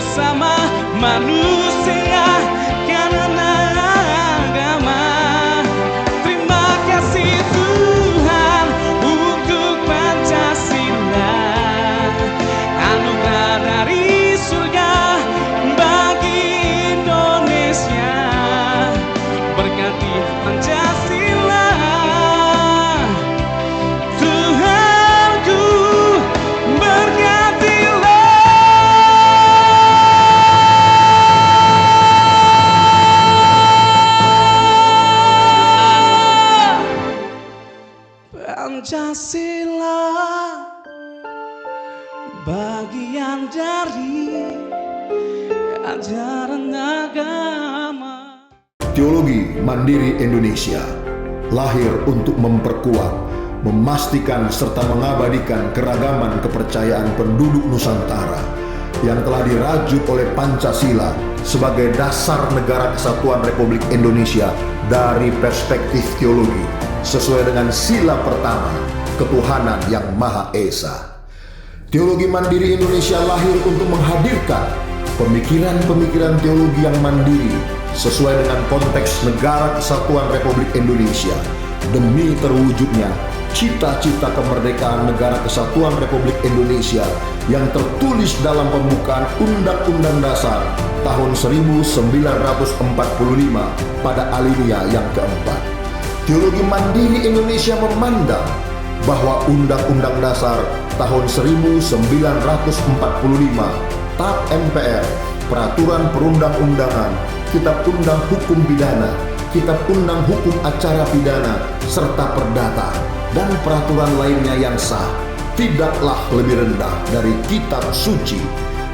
sesama manusia karena agama. Terima kasih Tuhan untuk Pancasila, anugerah dari surga bagi Indonesia. Berkati Pancasila, Tuhanku berkatilah. Pancasila bagian dari ajaran agama. Teologi Mandiri Indonesia lahir untuk memperkuat, memastikan serta mengabadikan keragaman kepercayaan penduduk Nusantara yang telah dirajut oleh Pancasila sebagai dasar negara kesatuan Republik Indonesia dari perspektif teologi sesuai dengan sila pertama, ketuhanan yang Maha Esa. Teologi Mandiri Indonesia lahir untuk menghadirkan pemikiran-pemikiran teologi yang mandiri sesuai dengan konteks negara kesatuan Republik Indonesia demi terwujudnya cita-cita kemerdekaan negara kesatuan Republik Indonesia yang tertulis dalam pembukaan Undang-Undang Dasar tahun 1945 pada alinea yang keempat. Teologi Mandiri Indonesia memandang bahwa Undang-Undang Dasar tahun 1945, TAP MPR, Peraturan Perundang-undangan, Kitab Undang Hukum Pidana, Kitab Undang Hukum Acara Pidana, serta Perdata, dan peraturan lainnya yang sah, tidaklah lebih rendah dari kitab suci,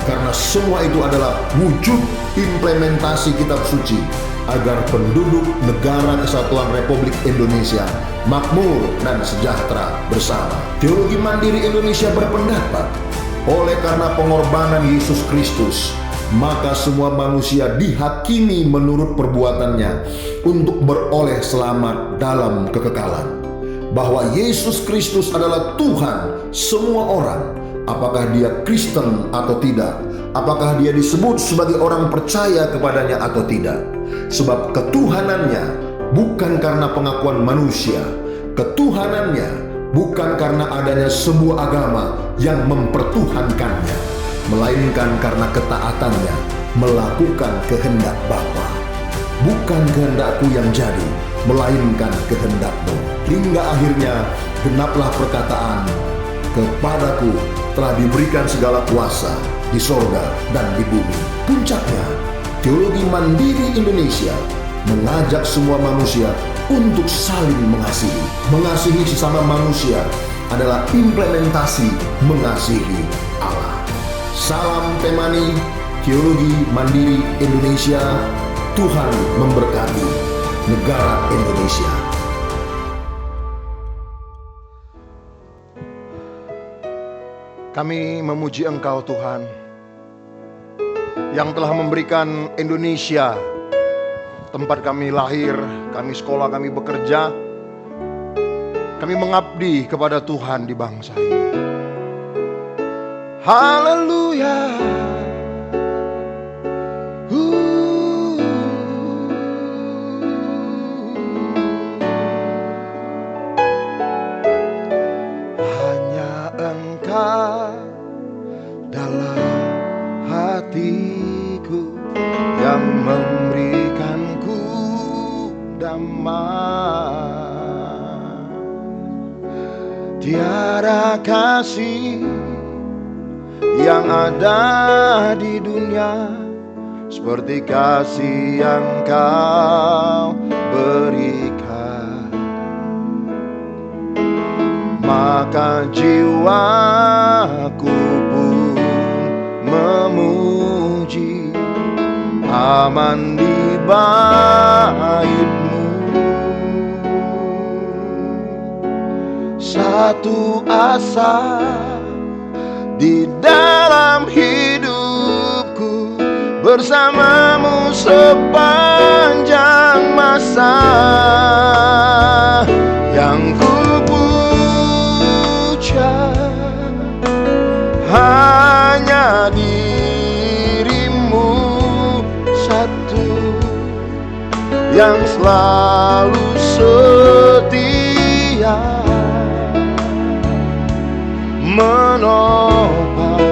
karena semua itu adalah wujud implementasi kitab suci agar penduduk negara kesatuan Republik Indonesia makmur dan sejahtera bersama. Teologi Mandiri Indonesia berpendapat, oleh karena pengorbanan Yesus Kristus, maka semua manusia dihakimi menurut perbuatannya untuk beroleh selamat dalam kekekalan. Bahwa Yesus Kristus adalah Tuhan semua orang, apakah dia Kristen atau tidak, apakah dia disebut sebagai orang percaya kepadanya atau tidak. Sebab ketuhanannya bukan karena pengakuan manusia, ketuhanannya bukan karena adanya sebuah agama yang mempertuhankannya, melainkan karena ketaatannya melakukan kehendak Bapa. Bukan kehendakku yang jadi, melainkan kehendak-Mu. Hingga akhirnya genaplah perkataan, kepadaku telah diberikan segala kuasa di sorga dan di bumi. Puncaknya, teologi mandiri Indonesia mengajak semua manusia untuk saling mengasihi. Mengasihi sesama manusia adalah implementasi mengasihi Allah. Salam Temani, Teologi Mandiri Indonesia. Tuhan memberkati negara Indonesia. Kami memuji Engkau Tuhan yang telah memberikan Indonesia tempat kami lahir, kami sekolah, kami bekerja, kami mengabdi kepada Tuhan di bangsa ini. Haleluya. Hanya Engkau dalam hatiku yang memberikanku damai. Tiada kasih yang ada di dunia seperti kasih yang Kau berikan. Maka jiwaku pun memuji, aman di bait-Mu. Satu asa di dalam hidupku, bersama-Mu sepanjang masa. Yang ku puja hanya diri yang selalu setia menopang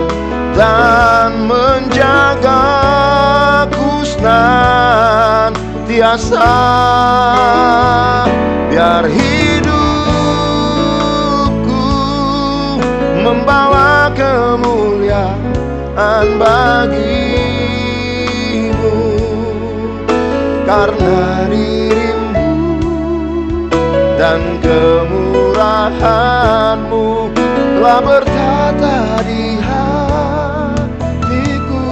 dan menjagaku senantiasa, biar hidupku membawa kemuliaan bagimu, karena dirimu dan kemurahanmu telah bertata di hatiku.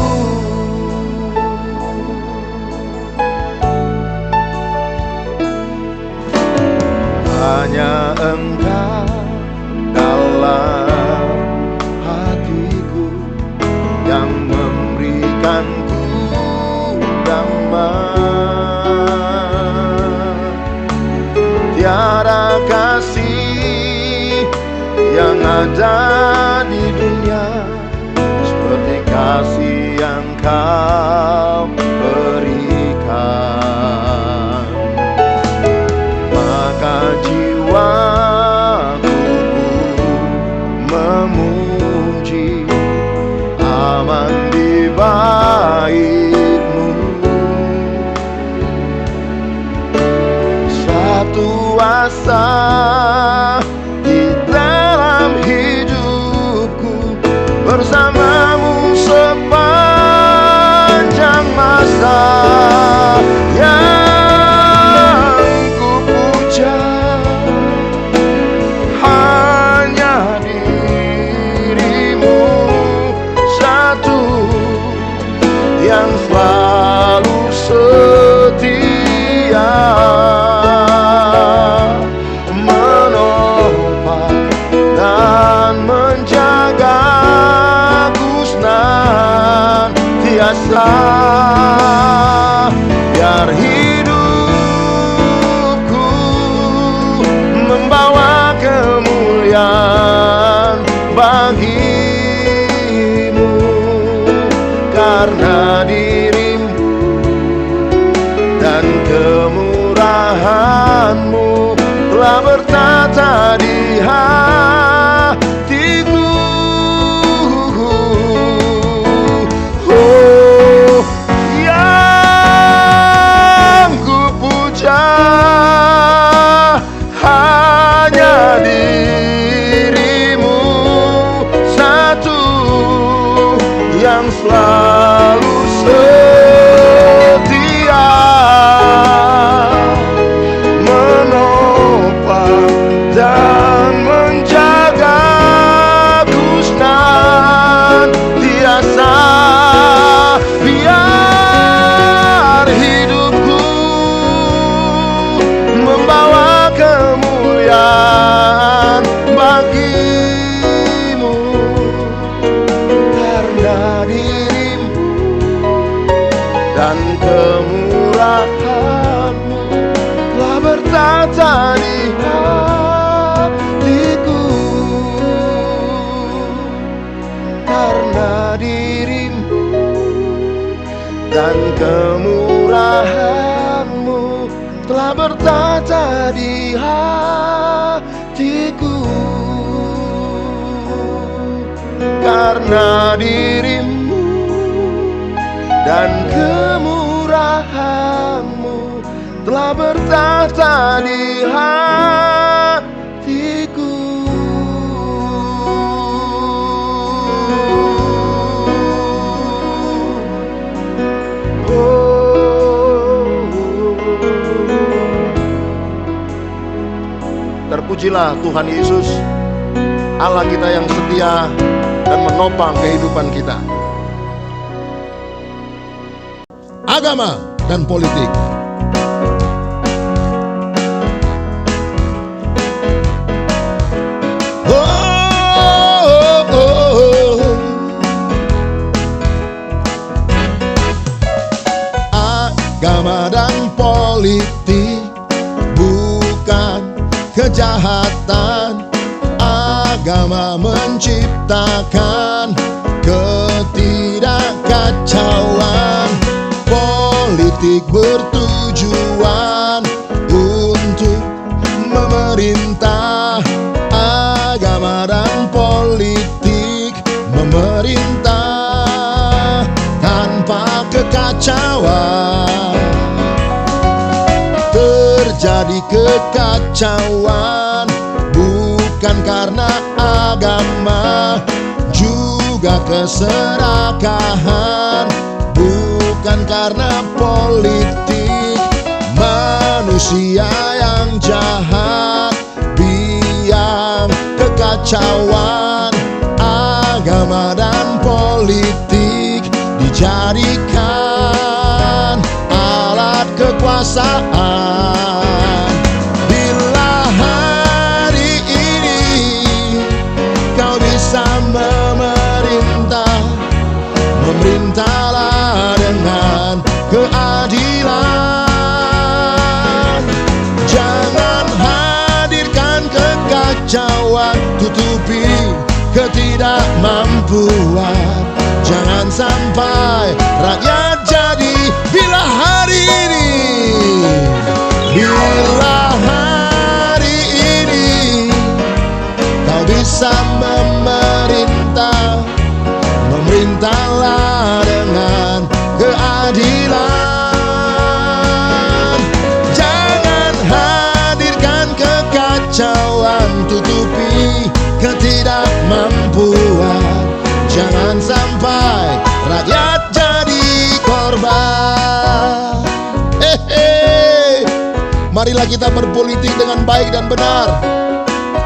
Hanya Engkau dalam hatiku yang memberikanku damai. Tiada kasih yang ada di dunia seperti kasih yang Kau berikan. Maka jiwaku memuji aman di bait-Mu. Satu asa di dalam hidupku, bersamamu sepanjang masa. Yang ku puja hanya dirimu satu, yang selalu setia menopang dan menjagaku senantiasa, biar hidupku membawa kemuliaan bagimu, karena dirimu dan kemurahanmu telah bertata di hatiku. Oh, yang ku puja hanya dirimu satu, yang selalu setia menopang dan menjagaku senantiasa, biar hidupku membawa kemuliaan bagimu, karena dirimu dan kemurahanmu telah bertata di hatiku, karena dirimu dan kemurahanmu telah bertata di hatiku, karena dirimu dan kemurahanmu telah bertata di hatiku. Terpujilah Tuhan Yesus, Allah kita yang setia dan menopang kehidupan kita. Agama dan politik. Agama dan politik bukan kejahatan. Agama menciptakan ketidakkacauan. Politik politik bertujuan untuk memerintah. Agama dan politik memerintah tanpa kekacauan. Terjadi kekacauan bukan karena agama, juga keserakahan, bukan karena politik. Manusia yang jahat biang kekacauan. Agama dan politik dijadikan alat kekuasaan. Bila hari ini kau bisa memerintahlah dengan keadilan. Jangan hadirkan kekacauan, tutupi ketidakmampuan. Jangan sampai rakyat jadi bila hari ini kau bisa memerintahlah dengan keadilan. Jangan hadirkan kekacauan, tutupi ketidakmampuan. Jangan sampai rakyat jadi korban. Marilah kita berpolitik dengan baik dan benar.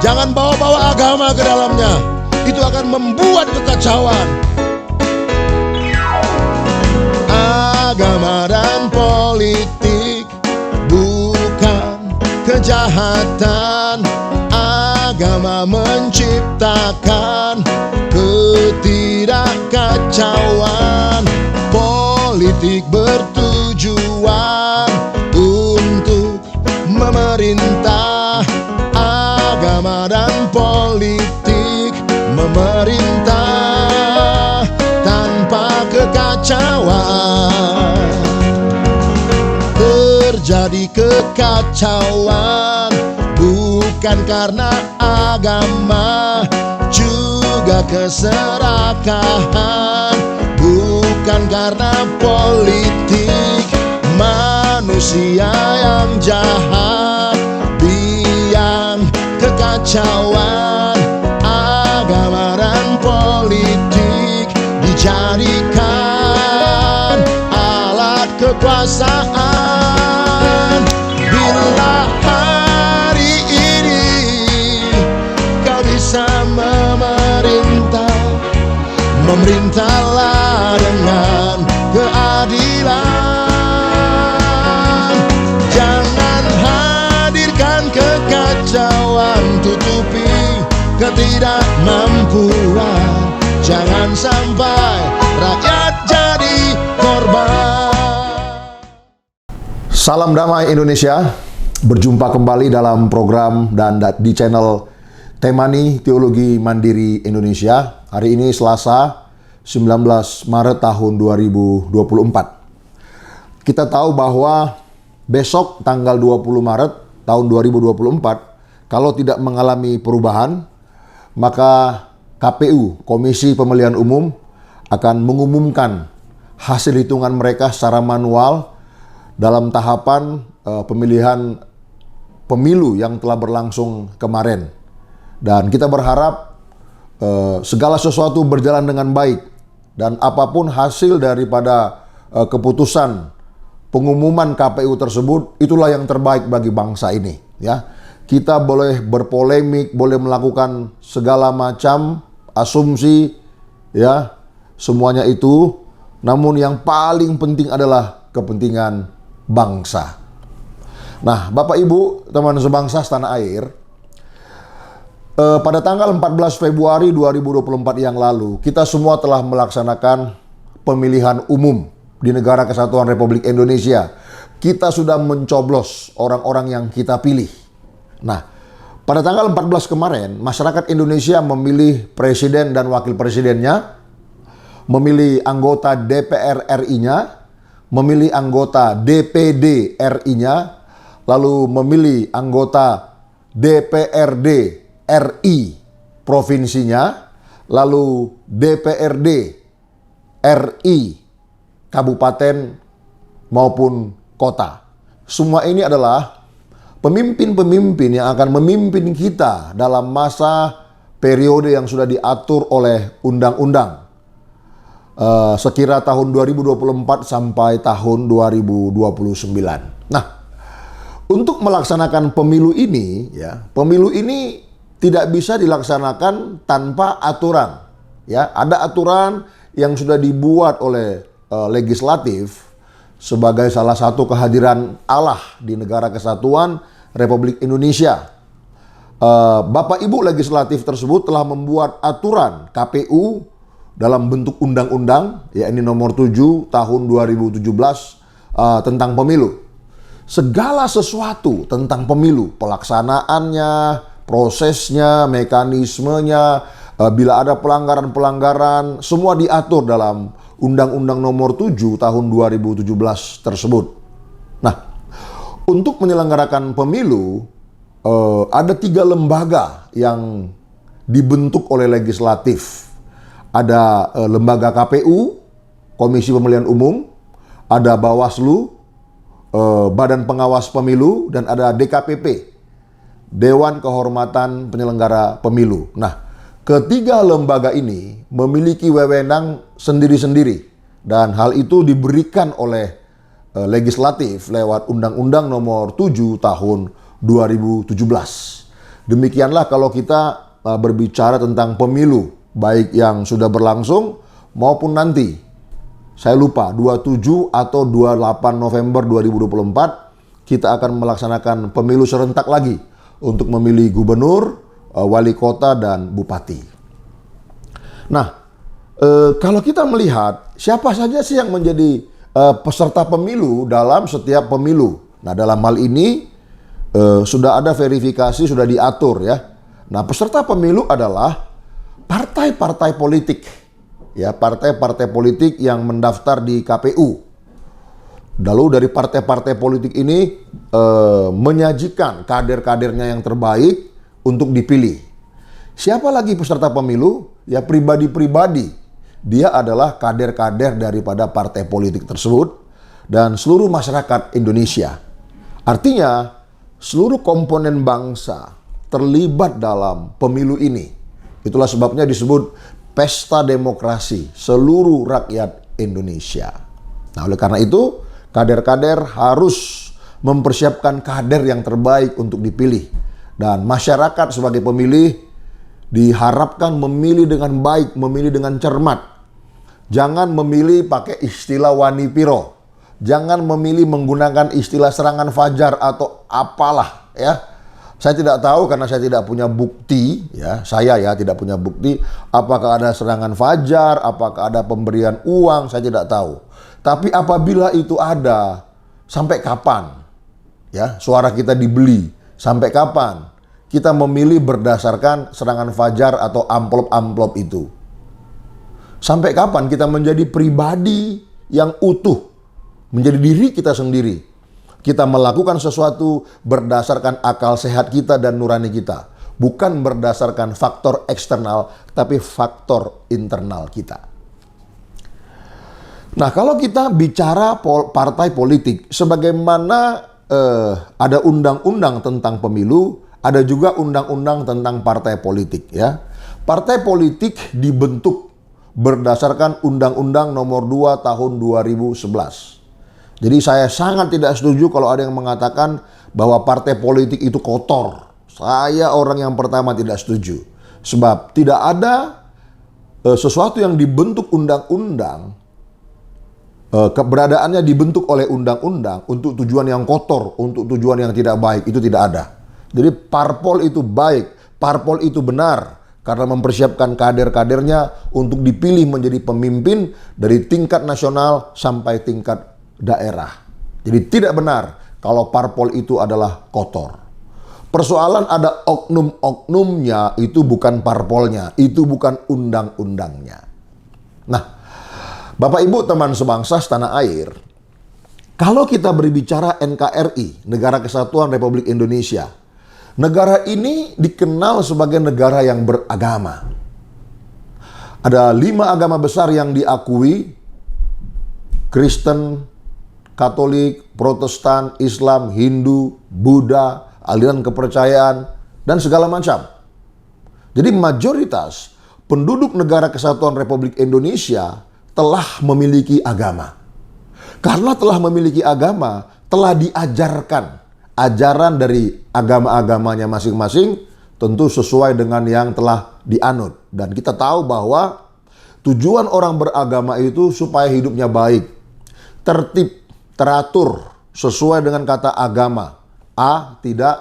Jangan bawa-bawa agama ke dalamnya. Itu akan membuat kekacauan. Agama dan politik bukan kejahatan. Agama menciptakan ketidakkacauan. Politik bertujuan untuk memerintah. Agama dan politik memerintah tanpa kekacauan. Terjadi kekacauan bukan karena agama, juga keserakahan, bukan karena politik. Manusia yang jahat biang kekacauan. Agama dan politik dijadikan alat kekuasaan. Bila hari ini kau bisa memerintahlah dengan keadilan. Jangan hadirkan kekacauan, tutupi ketidakmampuan. Jangan sampai rakyat jadi korban. Salam damai Indonesia. Berjumpa kembali dalam program dan di channel Temani Teologi Mandiri Indonesia. Hari ini Selasa 19 Maret tahun 2024. Kita tahu bahwa besok tanggal 20 Maret tahun 2024, kalau tidak mengalami perubahan, maka KPU, Komisi Pemilihan Umum, akan mengumumkan hasil hitungan mereka secara manual dalam tahapan pemilihan pemilu yang telah berlangsung kemarin. Dan kita berharap segala sesuatu berjalan dengan baik, dan apapun hasil daripada keputusan pengumuman KPU tersebut, itulah yang terbaik bagi bangsa ini, ya. Kita boleh berpolemik, boleh melakukan segala macam asumsi, ya, semuanya itu, namun yang paling penting adalah kepentingan bangsa. Nah, Bapak Ibu, teman sebangsa setanah air, pada tanggal 14 Februari 2024 yang lalu, kita semua telah melaksanakan pemilihan umum di Negara Kesatuan Republik Indonesia. Kita sudah mencoblos orang-orang yang kita pilih. Nah, pada tanggal 14 kemarin, masyarakat Indonesia memilih presiden dan wakil presidennya, memilih anggota DPR RI-nya, memilih anggota DPD RI-nya, lalu memilih anggota DPRD RI provinsinya, lalu DPRD RI kabupaten maupun kota. Semua ini adalah pemimpin-pemimpin yang akan memimpin kita dalam masa periode yang sudah diatur oleh undang-undang. Sekira tahun 2024 sampai tahun 2029. Nah, untuk melaksanakan pemilu ini, pemilu ini tidak bisa dilaksanakan tanpa aturan. Ya, ada aturan yang sudah dibuat oleh legislatif sebagai salah satu kehadiran Allah di negara kesatuan Republik Indonesia. Bapak Ibu legislatif tersebut telah membuat aturan KPU dalam bentuk undang-undang, yakni nomor 7 tahun 2017 tentang pemilu. Segala sesuatu tentang pemilu, pelaksanaannya, prosesnya, mekanismenya, bila ada pelanggaran-pelanggaran, semua diatur dalam Undang-Undang nomor 7 tahun 2017 tersebut. Nah, untuk menyelenggarakan pemilu, ada 3 lembaga yang dibentuk oleh legislatif. Ada lembaga KPU, Komisi Pemilihan Umum, ada Bawaslu, Badan Pengawas Pemilu, dan ada DKPP, Dewan Kehormatan Penyelenggara Pemilu. Nah, ketiga lembaga ini memiliki wewenang sendiri-sendiri, dan hal itu diberikan oleh legislatif lewat Undang-Undang nomor 7 tahun 2017. Demikianlah kalau kita berbicara tentang pemilu, baik yang sudah berlangsung maupun nanti. Saya lupa, 27 atau 28 November 2024 kita akan melaksanakan pemilu serentak lagi untuk memilih gubernur, wali kota, dan bupati. Nah, kalau kita melihat siapa saja sih yang menjadi peserta pemilu dalam setiap pemilu. Nah, dalam hal ini sudah ada verifikasi, sudah diatur ya. Nah, peserta pemilu adalah partai-partai politik. Ya, partai-partai politik yang mendaftar di KPU. Lalu dari partai-partai politik ini menyajikan kader-kadernya yang terbaik untuk dipilih. Siapa lagi peserta pemilu? Ya, pribadi-pribadi. Dia adalah kader-kader daripada partai politik tersebut dan seluruh masyarakat Indonesia. Artinya, seluruh komponen bangsa terlibat dalam pemilu ini. Itulah sebabnya disebut pesta demokrasi seluruh rakyat Indonesia. Nah, oleh karena itu, kader-kader harus mempersiapkan kader yang terbaik untuk dipilih. Dan masyarakat sebagai pemilih diharapkan memilih dengan baik, memilih dengan cermat. Jangan memilih pakai istilah wani piro. Jangan memilih menggunakan istilah serangan fajar atau apalah ya. Saya tidak tahu karena saya tidak punya bukti ya. Saya tidak punya bukti apakah ada serangan fajar, apakah ada pemberian uang, saya tidak tahu. Tapi apabila itu ada, sampai kapan ya suara kita dibeli? Sampai kapan kita memilih berdasarkan serangan fajar atau amplop-amplop itu? Sampai kapan kita menjadi pribadi yang utuh, menjadi diri kita sendiri? Kita melakukan sesuatu berdasarkan akal sehat kita dan nurani kita, bukan berdasarkan faktor eksternal, tapi faktor internal kita. Nah, kalau kita bicara partai politik, sebagaimana ada undang-undang tentang pemilu, ada juga undang-undang tentang partai politik ya. Partai politik dibentuk berdasarkan Undang-Undang nomor 2 tahun 2011. Jadi saya sangat tidak setuju kalau ada yang mengatakan bahwa partai politik itu kotor. Saya orang yang pertama tidak setuju. Sebab tidak ada sesuatu yang dibentuk undang-undang, keberadaannya dibentuk oleh undang-undang untuk tujuan yang kotor, untuk tujuan yang tidak baik, itu tidak ada. Jadi parpol itu baik, parpol itu benar karena mempersiapkan kader-kadernya untuk dipilih menjadi pemimpin dari tingkat nasional sampai tingkat daerah. Jadi tidak benar kalau parpol itu adalah kotor. Persoalan ada oknum-oknumnya, itu bukan parpolnya, itu bukan undang-undangnya. Nah, Bapak Ibu teman sebangsa setanah air, Kalau kita berbicara NKRI, Negara Kesatuan Republik Indonesia, negara ini dikenal sebagai negara yang beragama. Ada 5 agama besar yang diakui: Kristen, Katolik, Protestan, Islam, Hindu, Buddha, aliran kepercayaan, dan segala macam. Jadi mayoritas penduduk Negara Kesatuan Republik Indonesia telah memiliki agama. Karena telah memiliki agama, telah diajarkan ajaran dari agama-agamanya masing-masing, tentu sesuai dengan yang telah dianut. Dan kita tahu bahwa tujuan orang beragama itu supaya hidupnya baik, tertib, teratur, sesuai dengan kata agama. Tidak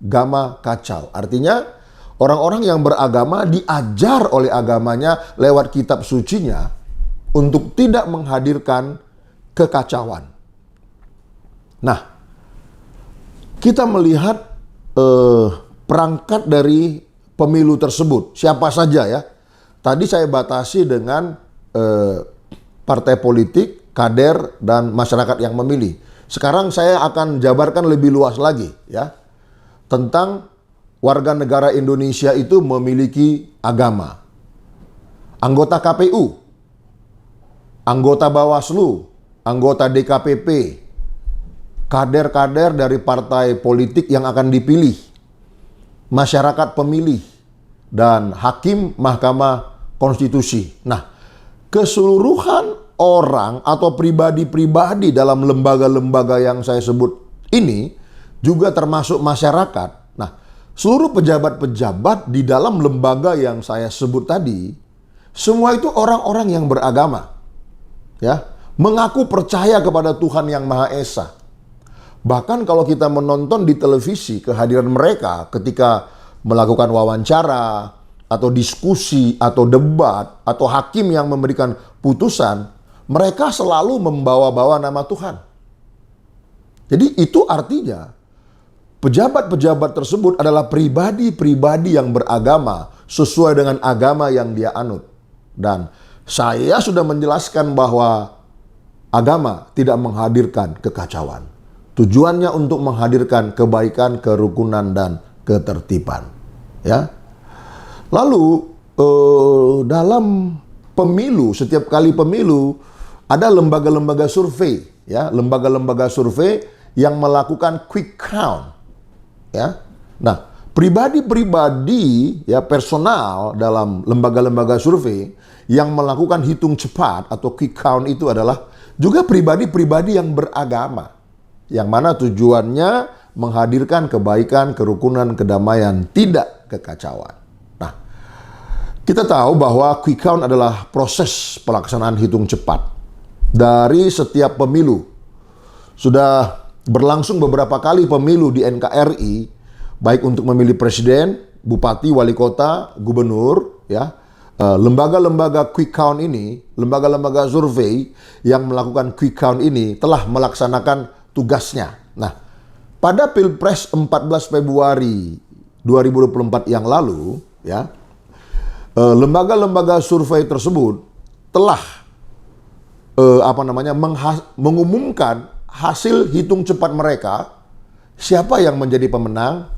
gama kacau. Artinya orang-orang yang beragama diajar oleh agamanya lewat kitab sucinya untuk tidak menghadirkan kekacauan. Nah, kita melihat perangkat dari pemilu tersebut. Siapa saja ya. Tadi saya batasi dengan partai politik, kader, dan masyarakat yang memilih. Sekarang saya akan jabarkan lebih luas lagi ya. Tentang warga negara Indonesia itu memiliki agama. Anggota KPU, anggota Bawaslu, anggota DKPP, kader-kader dari partai politik yang akan dipilih, masyarakat pemilih, dan hakim Mahkamah Konstitusi. Nah, keseluruhan orang atau pribadi-pribadi dalam lembaga-lembaga yang saya sebut ini juga termasuk masyarakat. Nah, seluruh pejabat-pejabat di dalam lembaga yang saya sebut tadi, semua itu orang-orang yang beragama. Ya, mengaku percaya kepada Tuhan Yang Maha Esa. Bahkan kalau kita menonton di televisi kehadiran mereka ketika melakukan wawancara, atau diskusi, atau debat, atau hakim yang memberikan putusan, mereka selalu membawa-bawa nama Tuhan. Jadi itu artinya pejabat-pejabat tersebut adalah pribadi-pribadi yang beragama sesuai dengan agama yang dia anut. Dan saya sudah menjelaskan bahwa agama tidak menghadirkan kekacauan. Tujuannya untuk menghadirkan kebaikan, kerukunan, dan ketertiban. Ya. Lalu dalam pemilu, setiap kali pemilu ada lembaga-lembaga survei, ya, lembaga-lembaga survei yang melakukan quick count. Ya. Nah, pribadi-pribadi ya personal dalam lembaga-lembaga survei yang melakukan hitung cepat atau quick count itu adalah juga pribadi-pribadi yang beragama, yang mana tujuannya menghadirkan kebaikan, kerukunan, kedamaian, tidak kekacauan. Nah, kita tahu bahwa quick count adalah proses pelaksanaan hitung cepat dari setiap pemilu. Sudah berlangsung beberapa kali pemilu di NKRI, baik untuk memilih presiden, bupati, wali kota, gubernur, ya. Lembaga-lembaga quick count ini, lembaga-lembaga survei yang melakukan quick count ini telah melaksanakan tugasnya. Nah, pada Pilpres 14 Februari 2024 yang lalu, ya, lembaga-lembaga survei tersebut telah mengumumkan hasil hitung cepat mereka, siapa yang menjadi pemenang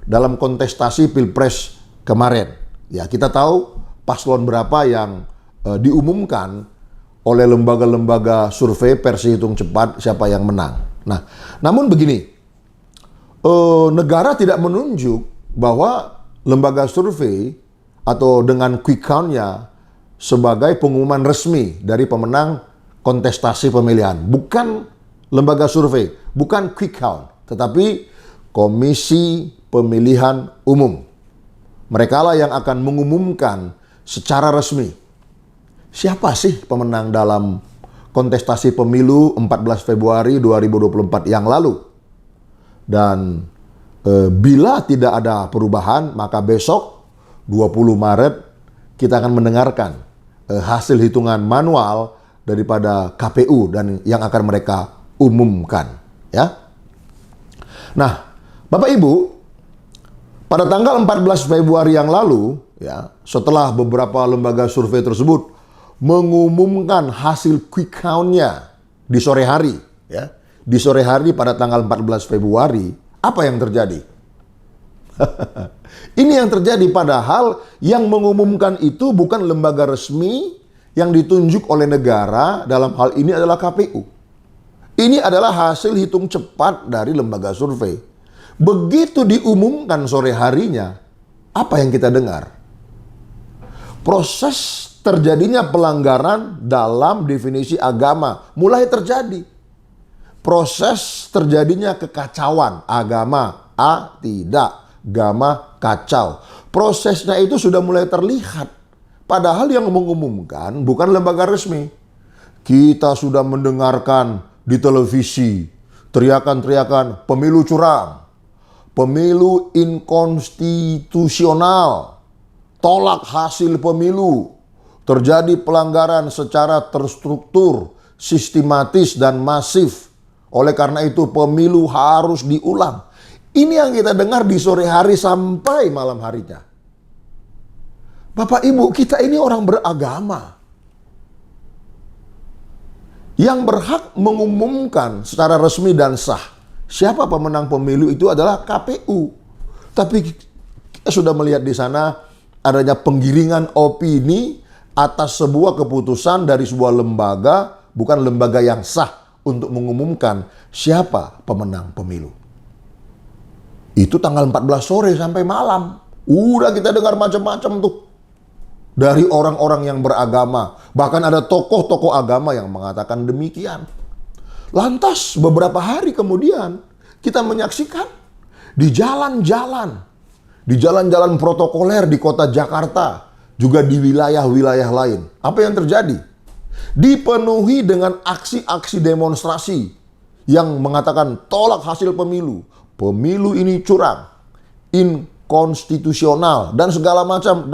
dalam kontestasi Pilpres kemarin. Ya, kita tahu paslon berapa yang diumumkan oleh lembaga-lembaga survei versi hitung cepat siapa yang menang. Nah, namun begini, negara tidak menunjuk bahwa lembaga survei atau dengan quick count-nya sebagai pengumuman resmi dari pemenang kontestasi pemilihan. Bukan lembaga survei, bukan quick count, tetapi Komisi Pemilihan Umum. Mereka lah yang akan mengumumkan secara resmi siapa sih pemenang dalam kontestasi pemilu 14 Februari 2024 yang lalu. Dan bila tidak ada perubahan, maka besok 20 Maret kita akan mendengarkan hasil hitungan manual daripada KPU dan yang akan mereka umumkan, ya. Nah, Bapak Ibu, pada tanggal 14 Februari yang lalu, ya, setelah beberapa lembaga survei tersebut mengumumkan hasil quick count-nya di sore hari, ya, di sore hari pada tanggal 14 Februari, apa yang terjadi? Ini yang terjadi, padahal yang mengumumkan itu bukan lembaga resmi yang ditunjuk oleh negara, dalam hal ini adalah KPU. Ini adalah hasil hitung cepat dari lembaga survei. Begitu diumumkan sore harinya, apa yang kita dengar? Proses terjadinya pelanggaran dalam definisi agama mulai terjadi. Proses terjadinya kekacauan agama, tidak, agama kacau. Prosesnya itu sudah mulai terlihat. Padahal yang mengumumkan bukan lembaga resmi. Kita sudah mendengarkan di televisi teriakan-teriakan pemilu curang, pemilu inkonstitusional, tolak hasil pemilu, terjadi pelanggaran secara terstruktur, sistematis dan masif. Oleh karena itu pemilu harus diulang. Ini yang kita dengar di sore hari sampai malam harinya. Bapak Ibu, kita ini orang beragama. Yang berhak mengumumkan secara resmi dan sah siapa pemenang pemilu itu adalah KPU. Tapi kita sudah melihat di sana adanya penggiringan opini atas sebuah keputusan dari sebuah lembaga, bukan lembaga yang sah untuk mengumumkan siapa pemenang pemilu. Itu tanggal 14 sore sampai malam. Udah kita dengar macam-macam tuh. Dari orang-orang yang beragama. Bahkan ada tokoh-tokoh agama yang mengatakan demikian. Lantas beberapa hari kemudian kita menyaksikan di jalan-jalan protokoler di kota Jakarta, juga di wilayah-wilayah lain. Apa yang terjadi? Dipenuhi dengan aksi-aksi demonstrasi yang mengatakan tolak hasil pemilu. Pemilu ini curang, inkonstitusional, dan segala macam.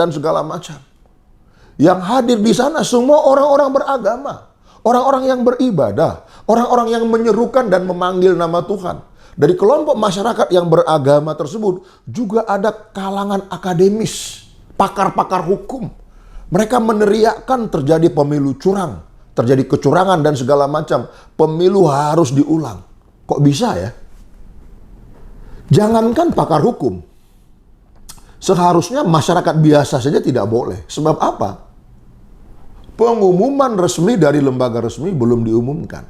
Yang hadir di sana semua orang-orang beragama, orang-orang yang beribadah, orang-orang yang menyerukan dan memanggil nama Tuhan. Dari kelompok masyarakat yang beragama tersebut juga ada kalangan akademis, pakar-pakar hukum. Mereka meneriakkan terjadi pemilu curang, terjadi kecurangan dan segala macam. Pemilu harus diulang. Kok bisa ya? Jangankan pakar hukum, seharusnya masyarakat biasa saja tidak boleh. Sebab apa? Pengumuman resmi dari lembaga resmi belum diumumkan.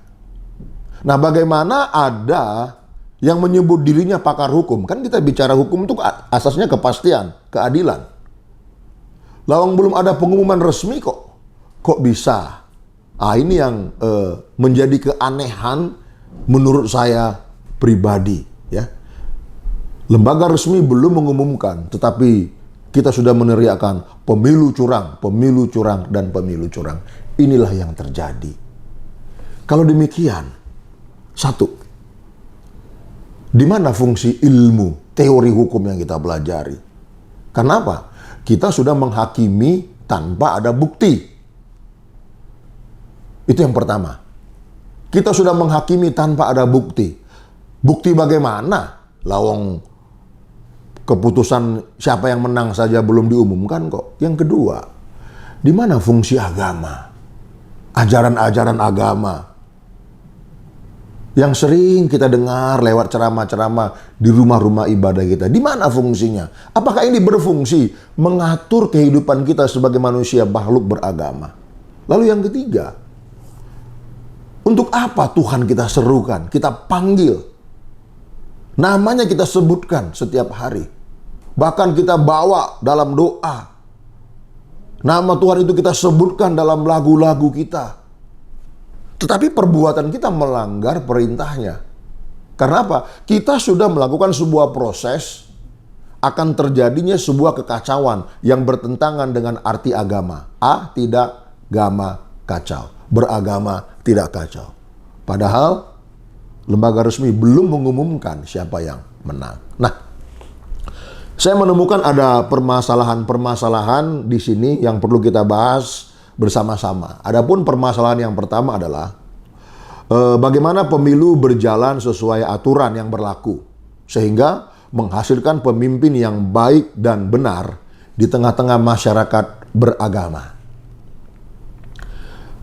Nah, bagaimana ada yang menyebut dirinya pakar hukum? Kan kita bicara hukum itu asasnya kepastian, keadilan. Lawang belum ada pengumuman resmi kok. Kok bisa? Ini yang menjadi keanehan menurut saya pribadi, ya. Lembaga resmi belum mengumumkan, tetapi kita sudah meneriakkan pemilu curang, dan pemilu curang. Inilah yang terjadi. Kalau demikian, satu, di mana fungsi ilmu, teori hukum yang kita pelajari? Kenapa? Kita sudah menghakimi tanpa ada bukti. Itu yang pertama. Kita sudah menghakimi tanpa ada bukti. Bukti bagaimana? Lawang keputusan siapa yang menang saja belum diumumkan kok. Yang kedua, di mana fungsi agama? Ajaran-ajaran agama yang sering kita dengar lewat ceramah-ceramah di rumah-rumah ibadah kita. Di mana fungsinya? Apakah ini berfungsi mengatur kehidupan kita sebagai manusia makhluk beragama? Lalu yang ketiga, untuk apa Tuhan kita serukan, kita panggil? Namanya kita sebutkan setiap hari. Bahkan kita bawa dalam doa. Nama Tuhan itu kita sebutkan dalam lagu-lagu kita. Tetapi perbuatan kita melanggar perintahnya. Karena apa? Kita sudah melakukan sebuah proses, akan terjadinya sebuah kekacauan yang bertentangan dengan arti agama. Tidak, agama kacau. Beragama tidak kacau. Padahal lembaga resmi belum mengumumkan siapa yang menang. Nah, saya menemukan ada permasalahan-permasalahan di sini yang perlu kita bahas bersama-sama. Adapun permasalahan yang pertama adalah bagaimana pemilu berjalan sesuai aturan yang berlaku sehingga menghasilkan pemimpin yang baik dan benar di tengah-tengah masyarakat beragama.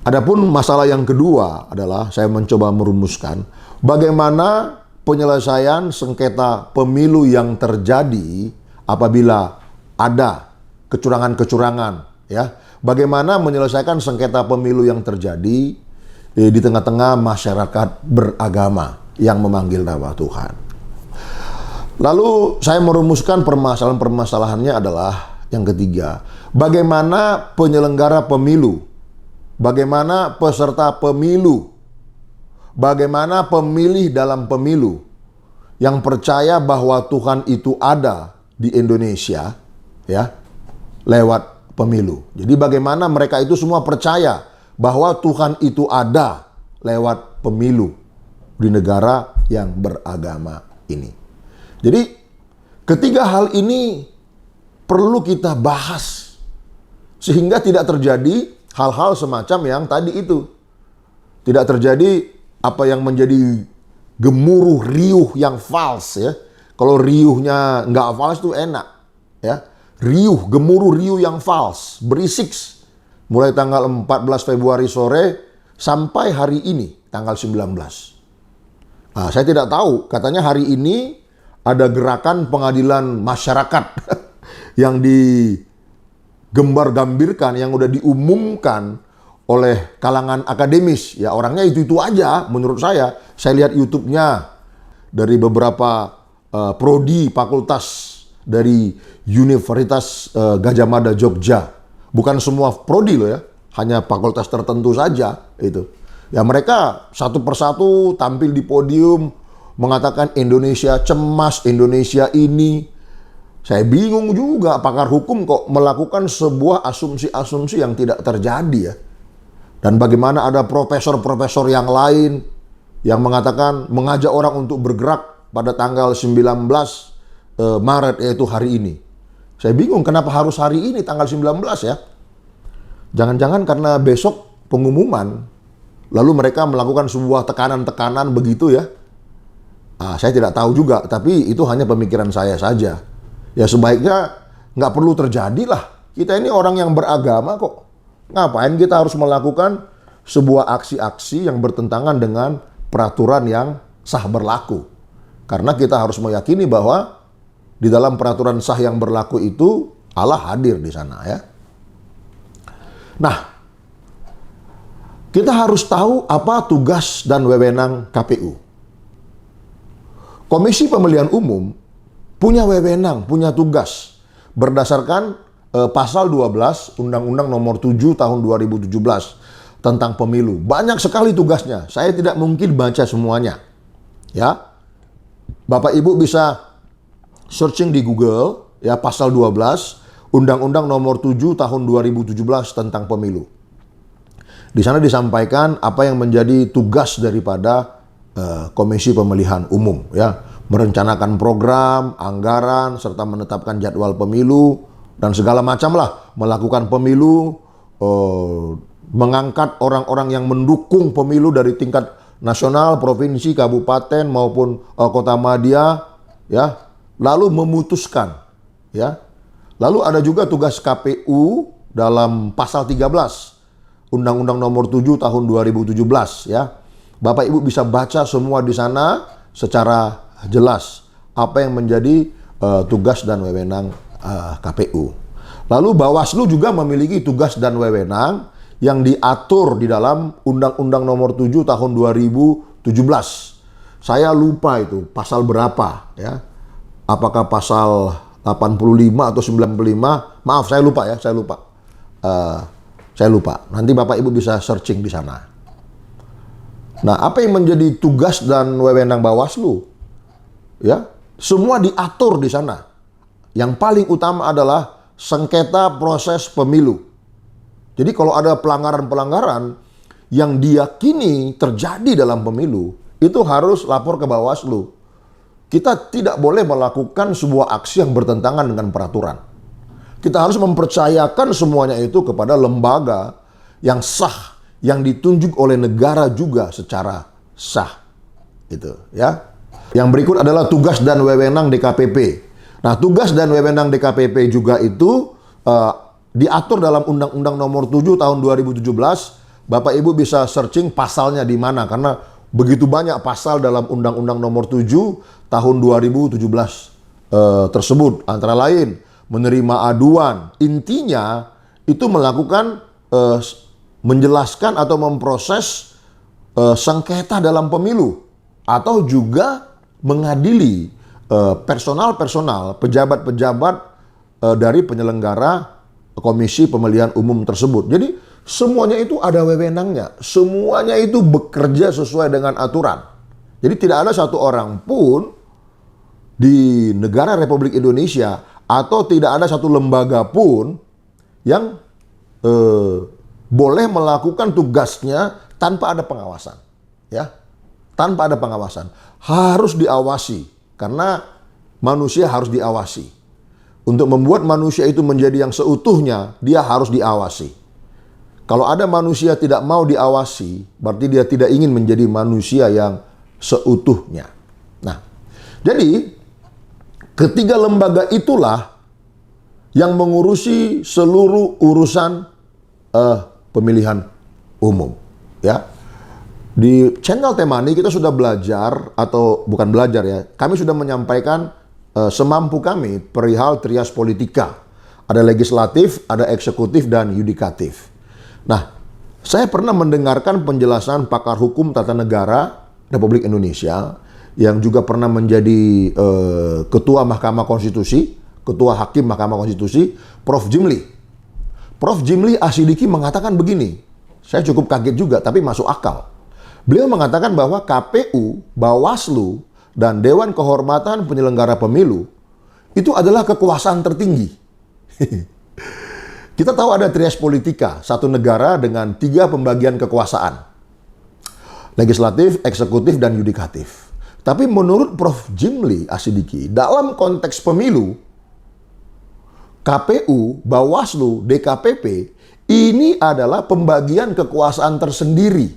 Adapun masalah yang kedua adalah saya mencoba merumuskan bagaimana penyelesaian sengketa pemilu yang terjadi apabila ada kecurangan-kecurangan, ya. Bagaimana menyelesaikan sengketa pemilu yang terjadi di tengah-tengah masyarakat beragama yang memanggil nama Tuhan. Lalu saya merumuskan permasalahan-permasalahannya adalah yang ketiga, bagaimana penyelenggara pemilu, bagaimana peserta pemilu, bagaimana pemilih dalam pemilu yang percaya bahwa Tuhan itu ada di Indonesia, ya, lewat pemilu. Jadi bagaimana mereka itu semua percaya bahwa Tuhan itu ada lewat pemilu di negara yang beragama ini. Jadi ketiga hal ini perlu kita bahas sehingga tidak terjadi hal-hal semacam yang tadi itu. Tidak terjadi apa yang menjadi gemuruh riuh yang false, ya. Kalau riuhnya nggak false itu enak, ya. Riuh, gemuruh riuh yang false, berisik. Mulai tanggal 14 Februari sore sampai hari ini, tanggal 19. Nah, saya tidak tahu, katanya hari ini ada gerakan pengadilan masyarakat yang digembar-gambirkan, yang udah diumumkan oleh kalangan akademis. Ya, orangnya itu-itu aja menurut saya. Saya lihat YouTube-nya dari beberapa prodi fakultas dari Universitas Gadjah Mada Jogja. Bukan semua prodi loh, ya, hanya fakultas tertentu saja itu. Ya, mereka satu persatu tampil di podium mengatakan Indonesia cemas, Indonesia ini. Saya bingung juga, pakar hukum kok melakukan sebuah asumsi-asumsi yang tidak terjadi, ya. Dan bagaimana ada profesor-profesor yang lain yang mengatakan mengajak orang untuk bergerak pada tanggal 19 Maret, yaitu hari ini. Saya bingung kenapa harus hari ini tanggal 19, ya. Jangan-jangan karena besok pengumuman, lalu mereka melakukan sebuah tekanan-tekanan begitu, ya. Nah, saya tidak tahu juga, tapi itu hanya pemikiran saya saja. Ya sebaiknya nggak perlu terjadi lah. Kita ini orang yang beragama kok. Ngapain kita harus melakukan sebuah aksi-aksi yang bertentangan dengan peraturan yang sah berlaku? Karena kita harus meyakini bahwa di dalam peraturan sah yang berlaku itu Allah hadir di sana, ya. Nah, kita harus tahu apa tugas dan wewenang KPU. Komisi Pemilihan Umum punya wewenang, punya tugas berdasarkan pasal 12 Undang-Undang Nomor 7 Tahun 2017 tentang pemilu. Banyak sekali tugasnya. Saya tidak mungkin baca semuanya. Ya. Bapak Ibu bisa searching di Google, ya, pasal 12 Undang-Undang Nomor 7 Tahun 2017 tentang pemilu. Di sana disampaikan apa yang menjadi tugas daripada Komisi Pemilihan Umum, ya, merencanakan program, anggaran, serta menetapkan jadwal pemilu dan segala macam lah, melakukan pemilu, mengangkat orang-orang yang mendukung pemilu dari tingkat nasional, provinsi, kabupaten maupun kota madya, ya, lalu memutuskan, ya. Lalu ada juga tugas KPU dalam pasal 13 Undang-Undang Nomor 7 Tahun 2017, ya. Bapak Ibu bisa baca semua di sana secara jelas apa yang menjadi tugas dan wewenang KPU. Lalu Bawaslu juga memiliki tugas dan wewenang yang diatur di dalam Undang-Undang Nomor 7 Tahun 2017. Saya lupa itu pasal berapa, ya. Apakah pasal 85 atau 95? Maaf, saya lupa, ya, saya lupa. Saya lupa. Nanti Bapak Ibu bisa searching di sana. Nah, apa yang menjadi tugas dan wewenang Bawaslu? Ya, semua diatur di sana. Yang paling utama adalah sengketa proses pemilu. Jadi kalau ada pelanggaran-pelanggaran yang diyakini terjadi dalam pemilu, itu harus lapor ke Bawaslu. Kita tidak boleh melakukan sebuah aksi yang bertentangan dengan peraturan. Kita harus mempercayakan semuanya itu kepada lembaga yang sah, yang ditunjuk oleh negara juga secara sah. Gitu, ya. Yang berikut adalah tugas dan wewenang DKPP. Nah, tugas dan wewenang DKPP juga itu diatur dalam Undang-Undang Nomor 7 Tahun 2017. Bapak Ibu bisa searching pasalnya di mana, karena begitu banyak pasal dalam Undang-Undang Nomor 7 tahun 2017 tersebut. Antara lain menerima aduan. Intinya itu melakukan menjelaskan atau memproses sengketa dalam pemilu atau juga mengadili personal-personal, pejabat-pejabat dari penyelenggara Komisi Pemilihan Umum tersebut. Jadi semuanya itu ada wewenangnya, semuanya itu bekerja sesuai dengan aturan. Jadi tidak ada satu orang pun di negara Republik Indonesia atau tidak ada satu lembaga pun yang boleh melakukan tugasnya tanpa ada pengawasan, ya, tanpa ada pengawasan. Harus diawasi karena manusia harus diawasi. Untuk membuat manusia itu menjadi yang seutuhnya, dia harus diawasi. Kalau ada manusia tidak mau diawasi, berarti dia tidak ingin menjadi manusia yang seutuhnya. Nah, jadi ketiga lembaga itulah yang mengurusi seluruh urusan pemilihan umum. Ya, di channel Temani kita sudah belajar, atau bukan belajar ya, kami sudah menyampaikan semampu kami perihal trias politika. Ada legislatif, ada eksekutif, dan yudikatif. Nah, saya pernah mendengarkan penjelasan pakar hukum tata negara Republik Indonesia yang juga pernah menjadi ketua Mahkamah Konstitusi, ketua Hakim Mahkamah Konstitusi, Prof. Jimli. Prof. Jimli Asidiki mengatakan begini, saya cukup kaget juga tapi masuk akal. Beliau mengatakan bahwa KPU, Bawaslu, dan Dewan Kehormatan Penyelenggara Pemilu itu adalah kekuasaan tertinggi. Kita tahu ada trias politika, satu negara dengan 3 pembagian kekuasaan. Legislatif, eksekutif, dan yudikatif. Tapi menurut Prof. Jimli Asidiki, dalam konteks pemilu, KPU, Bawaslu, DKPP, ini adalah pembagian kekuasaan tersendiri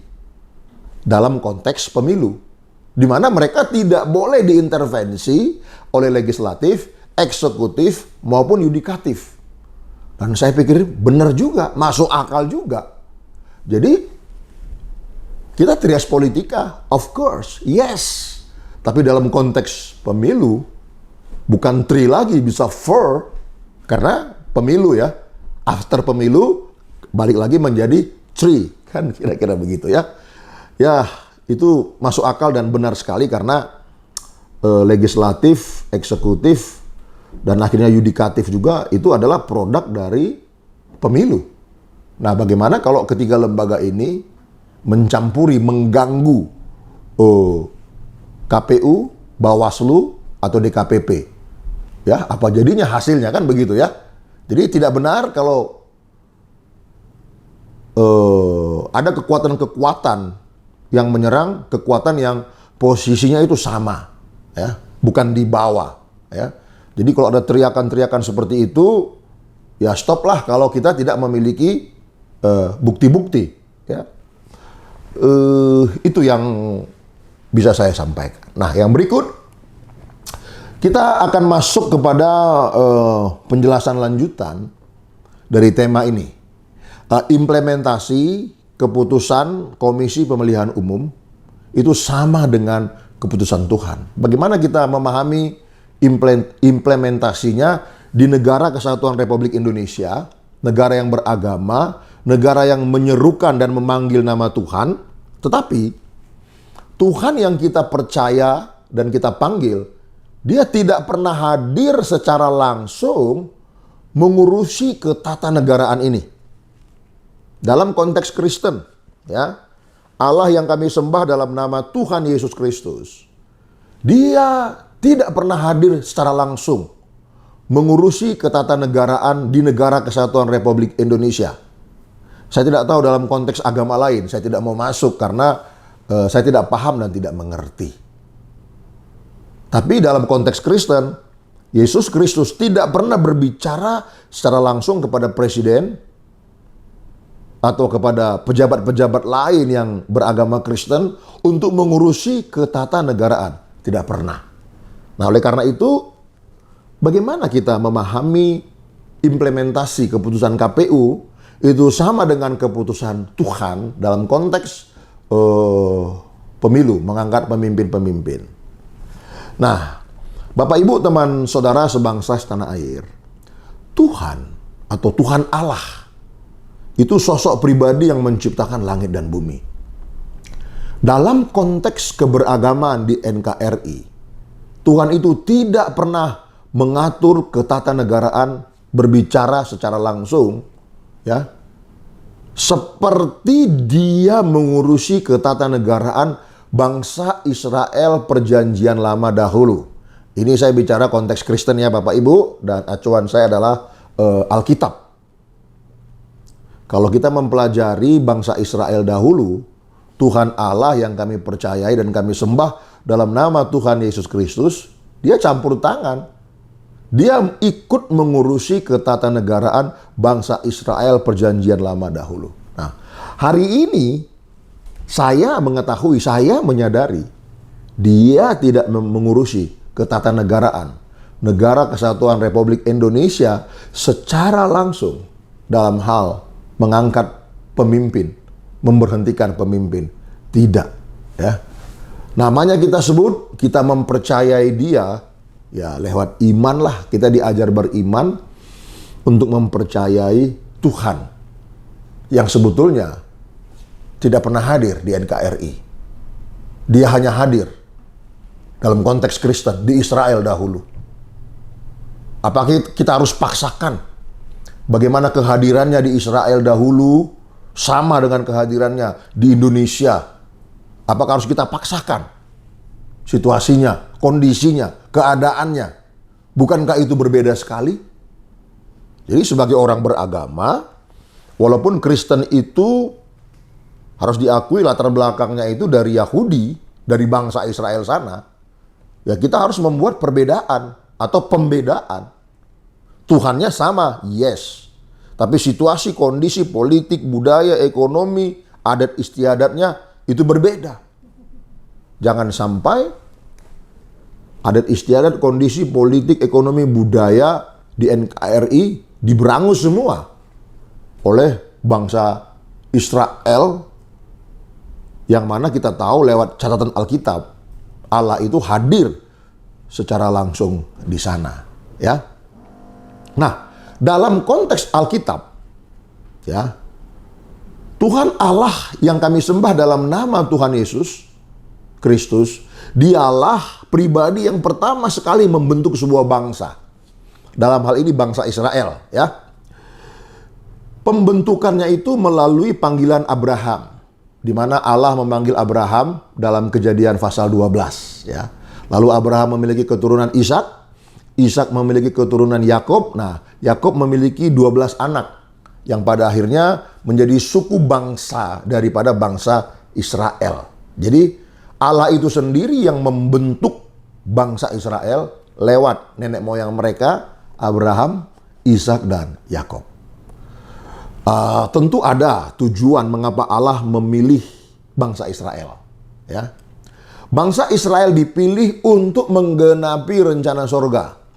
dalam konteks pemilu, di mana mereka tidak boleh diintervensi oleh legislatif, eksekutif, maupun yudikatif. Dan saya pikir benar juga, masuk akal juga. Jadi, kita trias politika, of course, yes. Tapi dalam konteks pemilu, bukan tri lagi, bisa four. Karena pemilu ya, after pemilu, balik lagi menjadi three. Kan kira-kira begitu ya. Ya, itu masuk akal dan benar sekali karena legislatif, eksekutif, dan akhirnya yudikatif juga itu adalah produk dari pemilu. Nah, bagaimana kalau ketiga lembaga ini mencampuri, mengganggu KPU, Bawaslu, atau DKPP? Ya, apa jadinya hasilnya, kan begitu ya. Jadi tidak benar kalau ada kekuatan-kekuatan yang menyerang kekuatan yang posisinya itu sama, ya, bukan di bawah, ya. Jadi kalau ada teriakan-teriakan seperti itu, ya stoplah kalau kita tidak memiliki bukti-bukti. Ya. Itu yang bisa saya sampaikan. Nah, yang berikut, kita akan masuk kepada penjelasan lanjutan dari tema ini. Implementasi keputusan Komisi Pemilihan Umum itu sama dengan keputusan Tuhan. Bagaimana kita memahami implementasinya di negara kesatuan Republik Indonesia, negara yang beragama, negara yang menyerukan dan memanggil nama Tuhan, tetapi Tuhan yang kita percaya dan kita panggil, dia tidak pernah hadir secara langsung mengurusi ketatanegaraan ini. Dalam konteks Kristen, ya, Allah yang kami sembah dalam nama Tuhan Yesus Kristus, dia tidak pernah hadir secara langsung mengurusi ketatanegaraan di negara kesatuan Republik Indonesia. Saya tidak tahu dalam konteks agama lain, saya tidak mau masuk karena saya tidak paham dan tidak mengerti. Tapi dalam konteks Kristen, Yesus Kristus tidak pernah berbicara secara langsung kepada presiden atau kepada pejabat-pejabat lain yang beragama Kristen untuk mengurusi ketatanegaraan. Tidak pernah. Nah, oleh karena itu, bagaimana kita memahami implementasi keputusan KPU itu sama dengan keputusan Tuhan dalam konteks pemilu, mengangkat pemimpin-pemimpin. Nah, Bapak Ibu teman saudara sebangsa setanah air, Tuhan atau Tuhan Allah itu sosok pribadi yang menciptakan langit dan bumi. Dalam konteks keberagamaan di NKRI, Tuhan itu tidak pernah mengatur ketatanegaraan, berbicara secara langsung, ya, seperti dia mengurusi ketatanegaraan bangsa Israel perjanjian lama dahulu. Ini saya bicara konteks Kristen ya Bapak Ibu, dan acuan saya adalah Alkitab. Kalau kita mempelajari bangsa Israel dahulu, Tuhan Allah yang kami percayai dan kami sembah dalam nama Tuhan Yesus Kristus, dia campur tangan. Dia ikut mengurusi ketatanegaraan bangsa Israel perjanjian lama dahulu. Nah, hari ini saya mengetahui, saya menyadari dia tidak mengurusi ketatanegaraan Negara Kesatuan Republik Indonesia secara langsung dalam hal mengangkat pemimpin, memberhentikan pemimpin. Tidak, ya. Namanya kita sebut, kita mempercayai dia, ya lewat iman lah. Kita diajar beriman untuk mempercayai Tuhan yang sebetulnya tidak pernah hadir di NKRI. Dia hanya hadir dalam konteks Kristen di Israel dahulu. Apakah kita harus paksakan bagaimana kehadirannya di Israel dahulu sama dengan kehadirannya di Indonesia? Apakah harus kita paksakan situasinya, kondisinya, keadaannya? Bukankah itu berbeda sekali? Jadi sebagai orang beragama, walaupun Kristen itu harus diakui latar belakangnya itu dari Yahudi, dari bangsa Israel sana, ya kita harus membuat perbedaan atau pembedaan. Tuhannya sama, yes. Tapi situasi, kondisi, politik, budaya, ekonomi, adat istiadatnya itu berbeda. Jangan sampai adat istiadat, kondisi, politik, ekonomi, budaya di NKRI diberangus semua oleh bangsa Israel, yang mana kita tahu lewat catatan Alkitab, Allah itu hadir secara langsung di sana, ya. Nah, dalam konteks Alkitab, ya, Tuhan Allah yang kami sembah dalam nama Tuhan Yesus Kristus, dialah pribadi yang pertama sekali membentuk sebuah bangsa. Dalam hal ini bangsa Israel, ya. Pembentukannya itu melalui panggilan Abraham, di mana Allah memanggil Abraham dalam Kejadian pasal 12, ya. Lalu Abraham memiliki keturunan Ishak, Ishak memiliki keturunan Yakub. Nah, Yakub memiliki 12 anak yang pada akhirnya menjadi suku bangsa daripada bangsa Israel. Jadi Allah itu sendiri yang membentuk bangsa Israel lewat nenek moyang mereka, Abraham, Ishak, dan Yakub. Tentu ada tujuan mengapa Allah memilih bangsa Israel, ya. Bangsa Israel dipilih untuk menggenapi rencana sorga.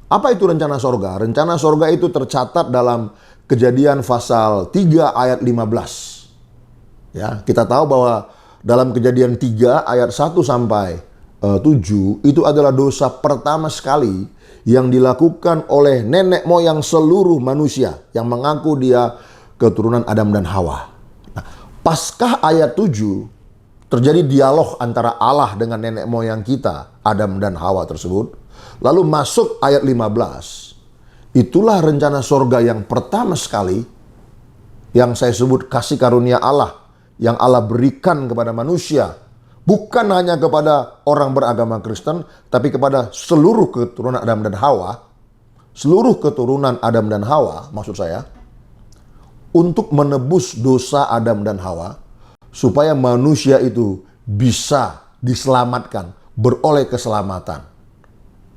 Apa itu rencana sorga? Rencana sorga itu tercatat dalam Kejadian pasal 3 ayat 15. Ya, kita tahu bahwa dalam Kejadian 3 ayat 1 sampai 7 itu adalah dosa pertama sekali yang dilakukan oleh nenek moyang seluruh manusia yang mengaku dia keturunan Adam dan Hawa. Nah, paskah ayat 7 terjadi dialog antara Allah dengan nenek moyang kita, Adam dan Hawa tersebut. Lalu masuk ayat 15. Itulah rencana sorga yang pertama sekali yang saya sebut kasih karunia Allah yang Allah berikan kepada manusia. Bukan hanya kepada orang beragama Kristen, tapi kepada seluruh keturunan Adam dan Hawa. Seluruh keturunan Adam dan Hawa, maksud saya, untuk menebus dosa Adam dan Hawa, supaya manusia itu bisa diselamatkan, beroleh keselamatan.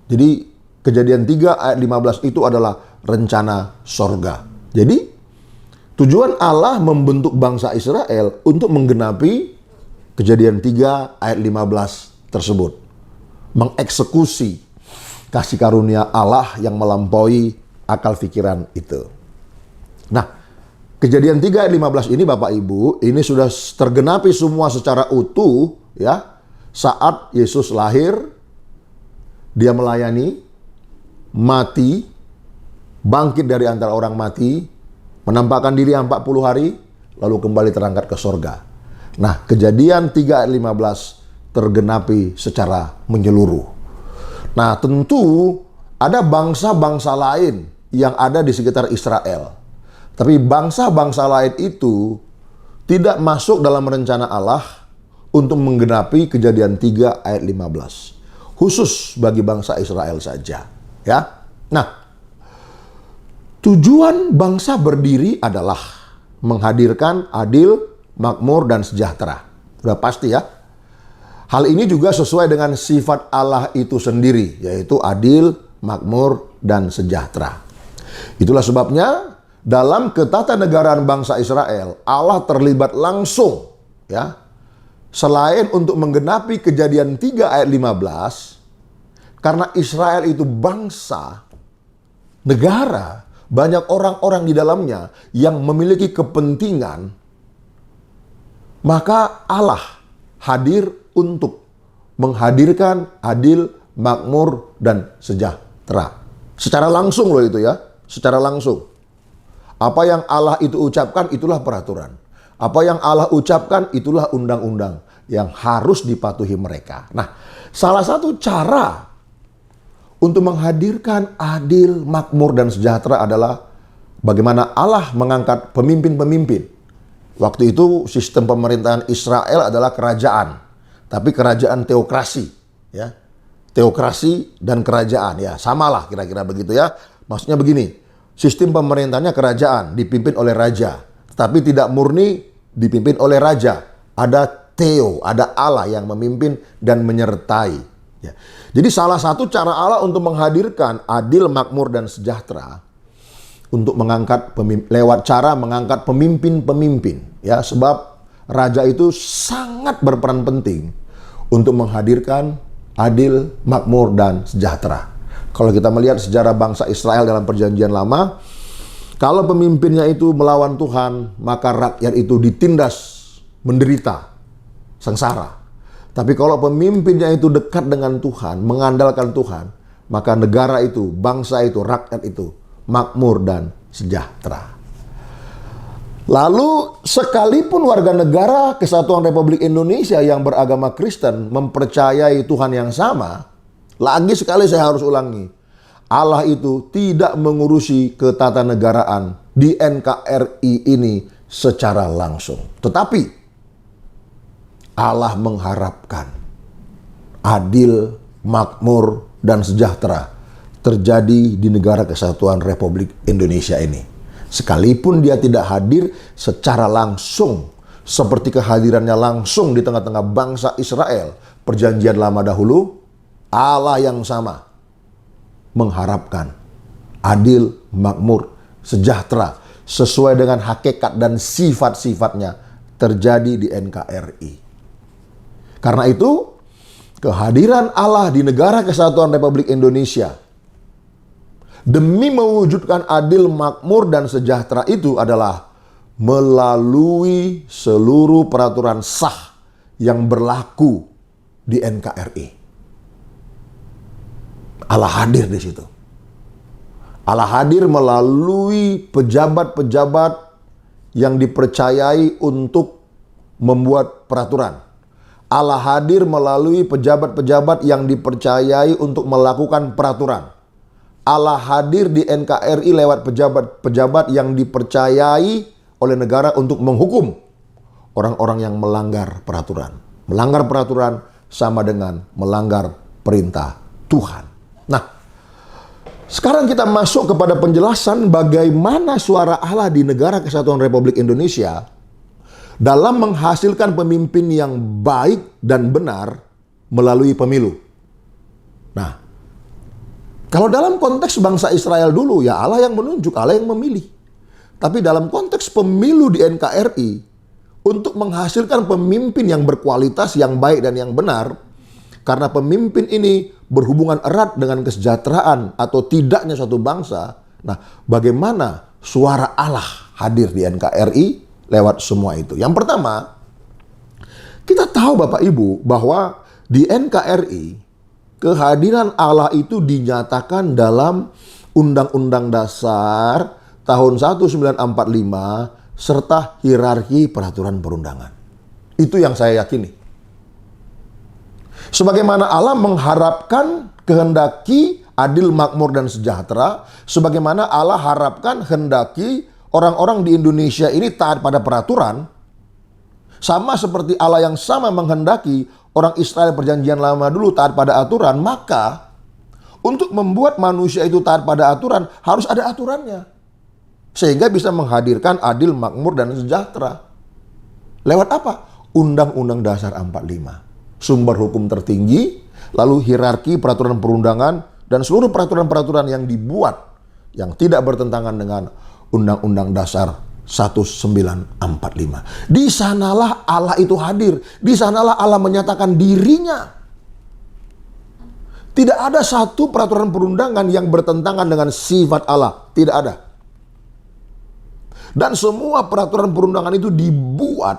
Jadi Kejadian 3 ayat 15 itu adalah rencana sorga. Jadi tujuan Allah membentuk bangsa Israel untuk menggenapi Kejadian 3 ayat 15 tersebut. Mengeksekusi kasih karunia Allah yang melampaui akal pikiran itu. Nah, Kejadian 3 ayat 15 ini Bapak Ibu, ini sudah tergenapi semua secara utuh ya. Saat Yesus lahir, dia melayani, mati, bangkit dari antara orang mati, menampakkan diri 40 hari, lalu kembali terangkat ke sorga. Nah, Kejadian 3 ayat 15 tergenapi secara menyeluruh. Nah, tentu ada bangsa-bangsa lain yang ada di sekitar Israel. Tapi bangsa-bangsa lain itu tidak masuk dalam rencana Allah untuk menggenapi Kejadian 3 ayat 15. Khusus bagi bangsa Israel saja. Ya. Nah, tujuan bangsa berdiri adalah menghadirkan adil, makmur, dan sejahtera. Sudah pasti ya. Hal ini juga sesuai dengan sifat Allah itu sendiri, yaitu adil, makmur, dan sejahtera. Itulah sebabnya dalam ketatanegaraan bangsa Israel, Allah terlibat langsung, ya. Selain untuk menggenapi Kejadian 3 ayat 15, karena Israel itu bangsa, negara, banyak orang-orang di dalamnya yang memiliki kepentingan, maka Allah hadir untuk menghadirkan adil, makmur, dan sejahtera. Secara langsung loh itu ya, secara langsung. Apa yang Allah itu ucapkan, itulah peraturan. Apa yang Allah ucapkan, itulah undang-undang yang harus dipatuhi mereka. Nah, salah satu cara untuk menghadirkan adil, makmur, dan sejahtera adalah bagaimana Allah mengangkat pemimpin-pemimpin. Waktu itu sistem pemerintahan Israel adalah kerajaan, tapi kerajaan teokrasi, ya. Teokrasi dan kerajaan, ya samalah kira-kira begitu ya. Maksudnya begini, sistem pemerintahnya kerajaan dipimpin oleh raja, tapi tidak murni dipimpin oleh raja. Ada Theo, ada Allah yang memimpin dan menyertai. Ya. Jadi salah satu cara Allah untuk menghadirkan adil, makmur, dan sejahtera untuk mengangkat lewat cara mengangkat pemimpin-pemimpin, ya, sebab raja itu sangat berperan penting untuk menghadirkan adil, makmur, dan sejahtera. Kalau kita melihat sejarah bangsa Israel dalam Perjanjian Lama, kalau pemimpinnya itu melawan Tuhan, maka rakyat itu ditindas, menderita, sengsara. Tapi kalau pemimpinnya itu dekat dengan Tuhan, mengandalkan Tuhan, maka negara itu, bangsa itu, rakyat itu makmur dan sejahtera. Lalu sekalipun warga negara Kesatuan Republik Indonesia yang beragama Kristen mempercayai Tuhan yang sama, lagi sekali saya harus ulangi, Allah itu tidak mengurusi ketatanegaraan di NKRI ini secara langsung. Tetapi Allah mengharapkan adil, makmur, dan sejahtera terjadi di negara Kesatuan Republik Indonesia ini. Sekalipun dia tidak hadir secara langsung, seperti kehadirannya langsung di tengah-tengah bangsa Israel, Perjanjian Lama dahulu, Allah yang sama mengharapkan adil, makmur, sejahtera, sesuai dengan hakikat dan sifat-sifatnya terjadi di NKRI. Karena itu, kehadiran Allah di negara Kesatuan Republik Indonesia demi mewujudkan adil, makmur, dan sejahtera itu adalah melalui seluruh peraturan sah yang berlaku di NKRI. Allah hadir di situ. Allah hadir melalui pejabat-pejabat yang dipercayai untuk membuat peraturan. Allah hadir melalui pejabat-pejabat yang dipercayai untuk melakukan peraturan. Allah hadir di NKRI lewat pejabat-pejabat yang dipercayai oleh negara untuk menghukum orang-orang yang melanggar peraturan. Melanggar peraturan sama dengan melanggar perintah Tuhan. Nah, sekarang kita masuk kepada penjelasan bagaimana suara Allah di negara Kesatuan Republik Indonesia dalam menghasilkan pemimpin yang baik dan benar melalui pemilu. Nah, kalau dalam konteks bangsa Israel dulu, ya Allah yang menunjuk, Allah yang memilih. Tapi dalam konteks pemilu di NKRI, untuk menghasilkan pemimpin yang berkualitas, yang baik dan yang benar, karena pemimpin ini berhubungan erat dengan kesejahteraan atau tidaknya suatu bangsa. Nah, bagaimana suara Allah hadir di NKRI lewat semua itu? Yang pertama, Kita tahu Bapak Ibu bahwa di NKRI kehadiran Allah itu dinyatakan dalam Undang-Undang Dasar tahun 1945 serta hierarki peraturan perundangan. Itu yang saya yakini. Sebagaimana Allah mengharapkan kehendaki adil, makmur, dan sejahtera, sebagaimana Allah harapkan hendaki orang-orang di Indonesia ini taat pada peraturan, sama seperti Allah yang sama menghendaki orang Israel perjanjian lama dulu taat pada aturan, maka untuk membuat manusia itu taat pada aturan harus ada aturannya. Sehingga bisa menghadirkan adil, makmur, dan sejahtera. Lewat apa? Undang-Undang Dasar 45. Sumber hukum tertinggi, lalu hierarki peraturan perundangan, dan seluruh peraturan-peraturan yang dibuat yang tidak bertentangan dengan Undang-Undang Dasar 1945. Di sanalah Allah itu hadir. Di sanalah Allah menyatakan dirinya. Tidak ada satu peraturan perundangan yang bertentangan dengan sifat Allah. Tidak ada. Dan semua peraturan perundangan itu dibuat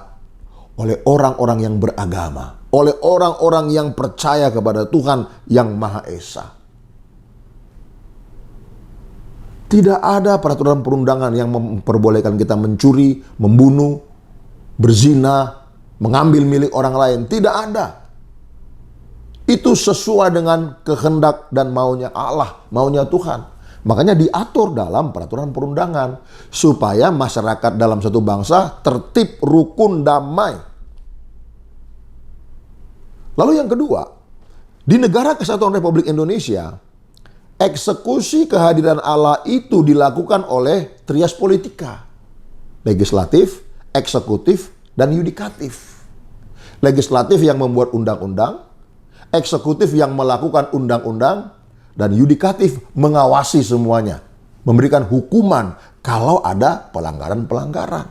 oleh orang-orang yang beragama. Oleh orang-orang yang percaya kepada Tuhan yang Maha Esa. Tidak ada peraturan perundangan yang memperbolehkan kita mencuri, membunuh, berzina, mengambil milik orang lain. Tidak ada. Itu sesuai dengan kehendak dan maunya Allah, maunya Tuhan. Makanya diatur dalam peraturan perundangan. Supaya masyarakat dalam satu bangsa tertib, rukun, damai. Lalu yang kedua, di negara Kesatuan Republik Indonesia, eksekusi kehadiran Allah itu dilakukan oleh trias politika. Legislatif, eksekutif, dan yudikatif. Legislatif yang membuat undang-undang, eksekutif yang melakukan undang-undang, dan yudikatif mengawasi semuanya. Memberikan hukuman kalau ada pelanggaran-pelanggaran.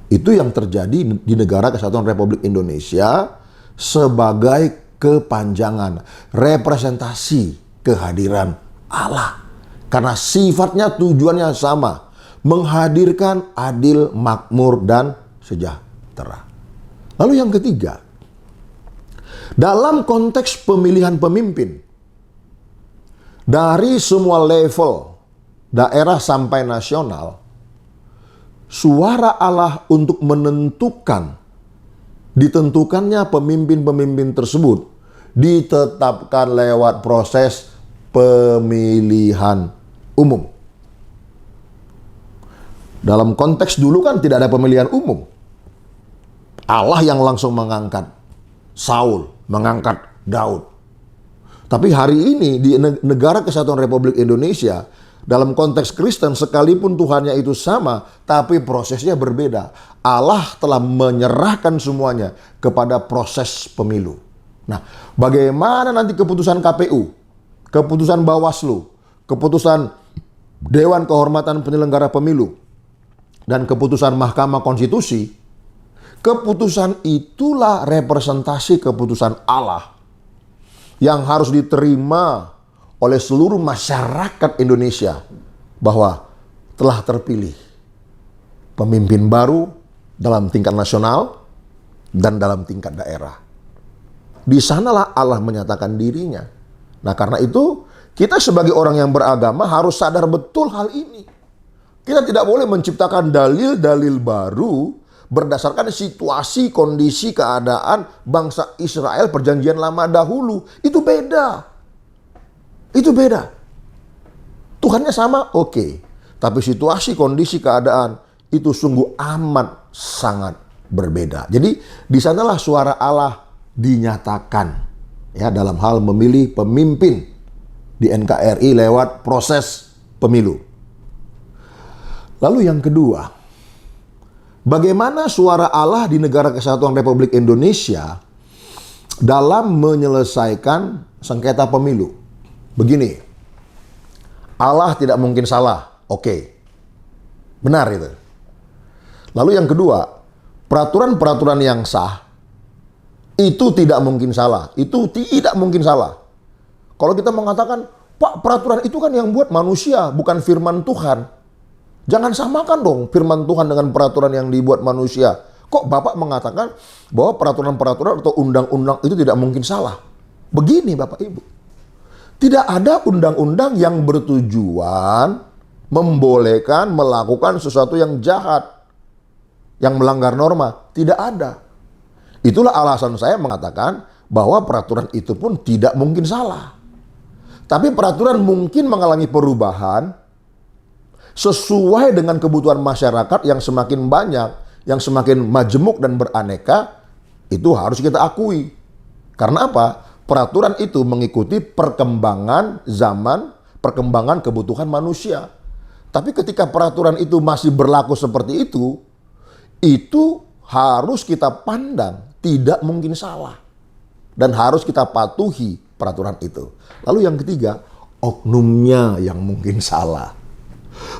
Itu yang terjadi di negara Kesatuan Republik Indonesia sebagai kepanjangan, representasi kehadiran Allah. Karena sifatnya, tujuannya sama. Menghadirkan adil, makmur, dan sejahtera. Lalu yang ketiga, dalam konteks pemilihan pemimpin, dari semua level, daerah sampai nasional, suara Allah untuk ditentukannya pemimpin-pemimpin tersebut ditetapkan lewat proses pemilihan umum. Dalam konteks dulu kan tidak ada pemilihan umum. Allah yang langsung mengangkat Saul, mengangkat Daud. Tapi hari ini di negara Kesatuan Republik Indonesia, dalam konteks Kristen sekalipun Tuhannya itu sama, tapi prosesnya berbeda. Allah telah menyerahkan semuanya kepada proses pemilu. Nah, bagaimana nanti keputusan KPU, keputusan Bawaslu, keputusan Dewan Kehormatan Penyelenggara Pemilu, dan keputusan Mahkamah Konstitusi, keputusan itulah representasi keputusan Allah yang harus diterima oleh seluruh masyarakat Indonesia bahwa telah terpilih pemimpin baru dalam tingkat nasional dan dalam tingkat daerah. Di sanalah Allah menyatakan dirinya. Nah, karena itu kita sebagai orang yang beragama harus sadar betul hal ini. Kita tidak boleh menciptakan dalil-dalil baru berdasarkan situasi, kondisi, keadaan bangsa Israel perjanjian lama dahulu. Itu beda. Itu beda. Tuhannya sama, oke. Tapi situasi, kondisi, keadaan itu sungguh amat sangat berbeda. Jadi di sanalah suara Allah dinyatakan ya dalam hal memilih pemimpin di NKRI lewat proses pemilu. Lalu yang kedua, bagaimana suara Allah di negara Kesatuan Republik Indonesia dalam menyelesaikan sengketa pemilu? Begini, Allah tidak mungkin salah. Oke, benar itu. Lalu yang kedua, peraturan-peraturan yang sah itu tidak mungkin salah. Itu tidak mungkin salah. Kalau kita mengatakan, Pak, peraturan itu kan yang buat manusia, bukan firman Tuhan. Jangan samakan dong firman Tuhan dengan peraturan yang dibuat manusia. Kok Bapak mengatakan bahwa peraturan-peraturan atau undang-undang itu tidak mungkin salah? Begini Bapak Ibu, tidak ada undang-undang yang bertujuan membolehkan melakukan sesuatu yang jahat, yang melanggar norma. Tidak ada. Itulah alasan saya mengatakan bahwa peraturan itu pun tidak mungkin salah. Tapi peraturan mungkin mengalami perubahan sesuai dengan kebutuhan masyarakat yang semakin banyak, yang semakin majemuk dan beraneka. Itu harus kita akui. Karena apa? Peraturan itu mengikuti perkembangan zaman, perkembangan kebutuhan manusia. Tapi ketika peraturan itu masih berlaku seperti itu harus kita pandang tidak mungkin salah. Dan harus kita patuhi peraturan itu. Lalu yang ketiga, oknumnya yang mungkin salah.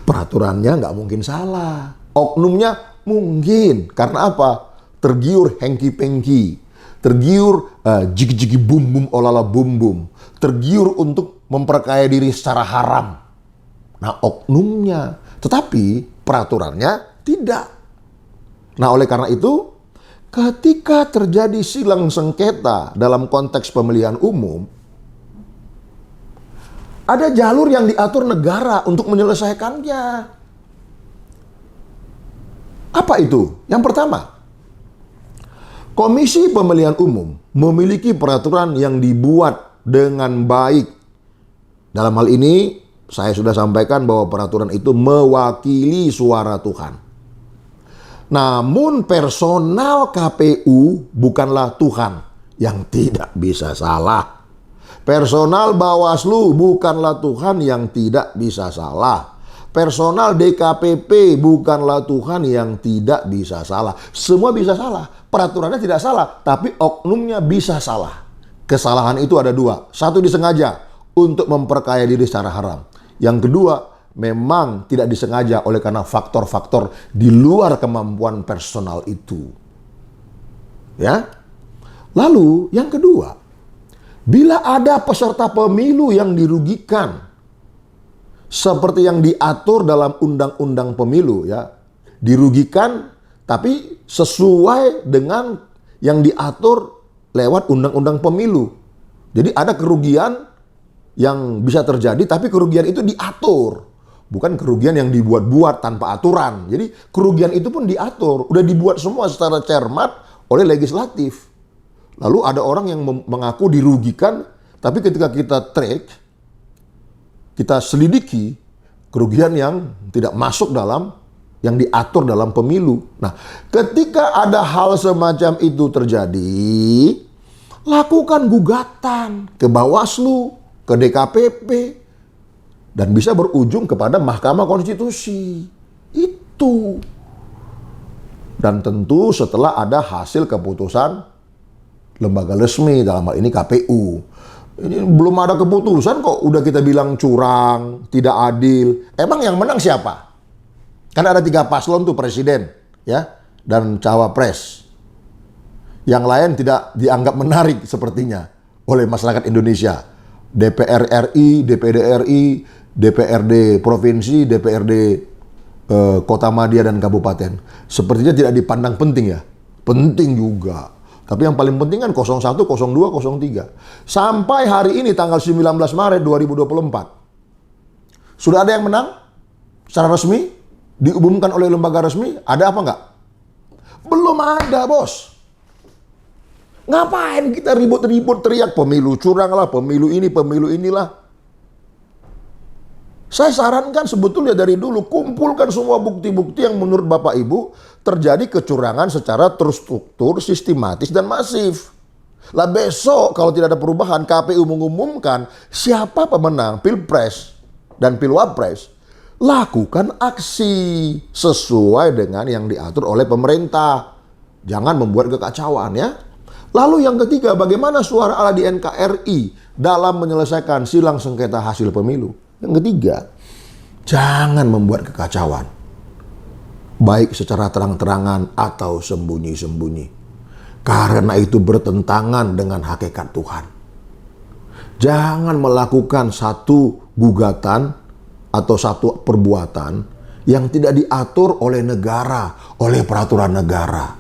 Peraturannya nggak mungkin salah. Oknumnya mungkin. Karena apa? Tergiur hengki-pengki. Tergiur jigi-jigi bum-bum olala bum-bum. Tergiur untuk memperkaya diri secara haram. Nah, oknumnya. Tetapi peraturannya tidak. Nah, oleh karena itu, ketika terjadi silang sengketa dalam konteks pemilihan umum, ada jalur yang diatur negara untuk menyelesaikannya. Apa itu? Yang pertama, Komisi Pemilihan Umum memiliki peraturan yang dibuat dengan baik. Dalam hal ini, saya sudah sampaikan bahwa peraturan itu mewakili suara Tuhan. Namun personal KPU bukanlah Tuhan yang tidak bisa salah. Personal Bawaslu bukanlah Tuhan yang tidak bisa salah. Personal DKPP bukanlah Tuhan yang tidak bisa salah. Semua bisa salah. Peraturannya tidak salah, tapi oknumnya bisa salah. Kesalahan itu ada dua. Satu, disengaja untuk memperkaya diri secara haram. Yang kedua, memang tidak disengaja oleh karena faktor-faktor di luar kemampuan personal itu. Ya. Lalu yang kedua, bila ada peserta pemilu yang dirugikan seperti yang diatur dalam undang-undang pemilu, ya, dirugikan tapi sesuai dengan yang diatur lewat undang-undang pemilu. Jadi ada kerugian yang bisa terjadi, tapi kerugian itu diatur. Bukan kerugian yang dibuat-buat tanpa aturan. Jadi kerugian itu pun diatur. Udah dibuat semua secara cermat oleh legislatif. Lalu ada orang yang mengaku dirugikan, tapi ketika kita track, kita selidiki kerugian yang tidak masuk dalam yang diatur dalam pemilu. Nah, ketika ada hal semacam itu terjadi, lakukan gugatan ke Bawaslu, ke DKPP, dan bisa berujung kepada Mahkamah Konstitusi. Itu. Dan tentu setelah ada hasil keputusan lembaga resmi, dalam hal ini KPU. Ini belum ada keputusan kok udah kita bilang curang, tidak adil. Emang yang menang siapa? Kan ada 3 paslon tuh, presiden, ya, dan cawapres. Yang lain tidak dianggap menarik sepertinya oleh masyarakat Indonesia. DPR RI, DPD RI, DPRD provinsi, DPRD kota madya dan kabupaten. Sepertinya tidak dipandang penting ya. Penting juga. Tapi yang paling penting kan 01, 02, 03. Sampai hari ini tanggal 19 Maret 2024. Sudah ada yang menang? Secara resmi? Diumumkan oleh lembaga resmi? Ada apa enggak? Belum ada, bos. Ngapain kita ribut-ribut teriak pemilu curang lah, pemilu ini, pemilu inilah. Saya sarankan sebetulnya dari dulu kumpulkan semua bukti-bukti yang menurut Bapak Ibu terjadi kecurangan secara terstruktur, sistematis dan masif. Lah besok kalau tidak ada perubahan, KPU mengumumkan siapa pemenang Pilpres dan Pilwapres, lakukan aksi sesuai dengan yang diatur oleh pemerintah. Jangan membuat kekacauan ya. Lalu yang ketiga, bagaimana suara ala di NKRI dalam menyelesaikan silang sengketa hasil pemilu? Yang ketiga, jangan membuat kekacauan. Baik secara terang-terangan atau sembunyi-sembunyi. Karena itu bertentangan dengan hakikat Tuhan. Jangan melakukan satu gugatan atau satu perbuatan yang tidak diatur oleh negara, oleh peraturan negara.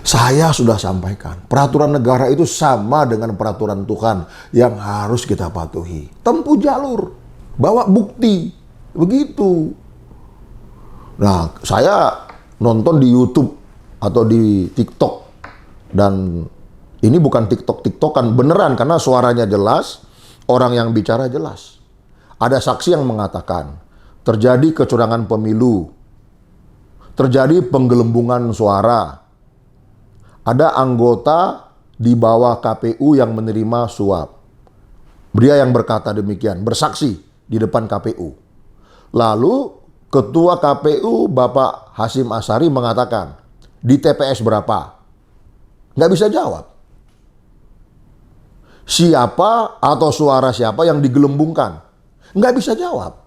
Saya sudah sampaikan, peraturan negara itu sama dengan peraturan Tuhan yang harus kita patuhi. Tempuh jalur, bawa bukti, begitu. Nah, saya nonton di YouTube atau di TikTok, dan ini bukan TikTok-TikTokan, beneran karena suaranya jelas, orang yang bicara jelas. Ada saksi yang mengatakan, terjadi kecurangan pemilu, terjadi penggelembungan suara, ada anggota di bawah KPU yang menerima suap. Dia yang berkata demikian, bersaksi di depan KPU. Lalu Ketua KPU Bapak Hasyim Asyari mengatakan, di TPS berapa? Nggak bisa jawab. Siapa atau suara siapa yang digelembungkan? Nggak bisa jawab.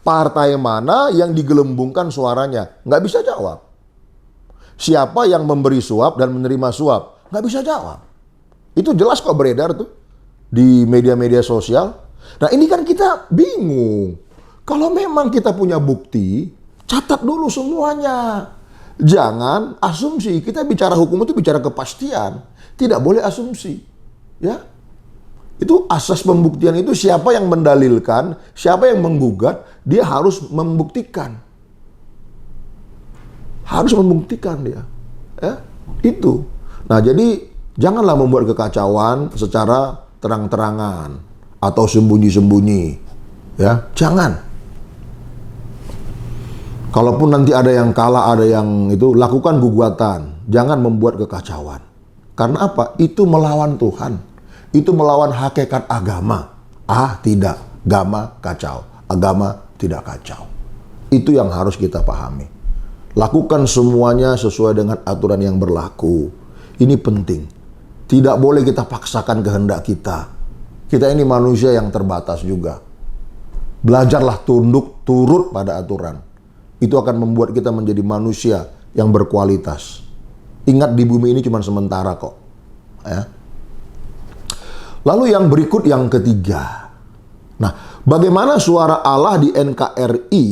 Partai mana yang digelembungkan suaranya? Nggak bisa jawab. Siapa yang memberi suap dan menerima suap? Nggak bisa jawab. Itu jelas kok beredar tuh di media-media sosial. Nah ini kan kita bingung. Kalau memang kita punya bukti, catat dulu semuanya. Jangan asumsi. Kita bicara hukum itu bicara kepastian. Tidak boleh asumsi. Ya. Itu asas pembuktian itu siapa yang mendalilkan, siapa yang menggugat, dia harus membuktikan. Harus membuktikan dia. Ya, itu. Nah, jadi janganlah membuat kekacauan secara terang-terangan atau sembunyi-sembunyi. Ya, jangan. Kalaupun nanti ada yang kalah, ada yang itu, lakukan gugatan. Jangan membuat kekacauan. Karena apa? Itu melawan Tuhan. Itu melawan hakikat agama. Tidak. Agama kacau. Agama tidak kacau. Itu yang harus kita pahami. Lakukan semuanya sesuai dengan aturan yang berlaku. Ini penting. Tidak boleh kita paksakan kehendak kita. Kita ini manusia yang terbatas juga. Belajarlah tunduk, turut pada aturan. Itu akan membuat kita menjadi manusia yang berkualitas. Ingat di bumi ini cuma sementara kok. Ya. Lalu yang berikut yang ketiga. Nah, bagaimana suara Allah di NKRI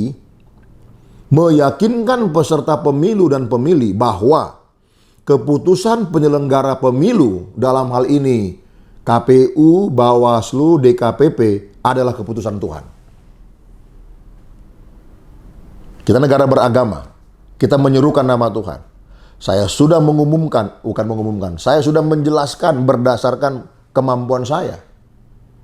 meyakinkan peserta pemilu dan pemilih bahwa keputusan penyelenggara pemilu dalam hal ini KPU, Bawaslu, DKPP adalah keputusan Tuhan. Kita negara beragama, kita menyerukan nama Tuhan. Saya sudah saya sudah menjelaskan berdasarkan kemampuan saya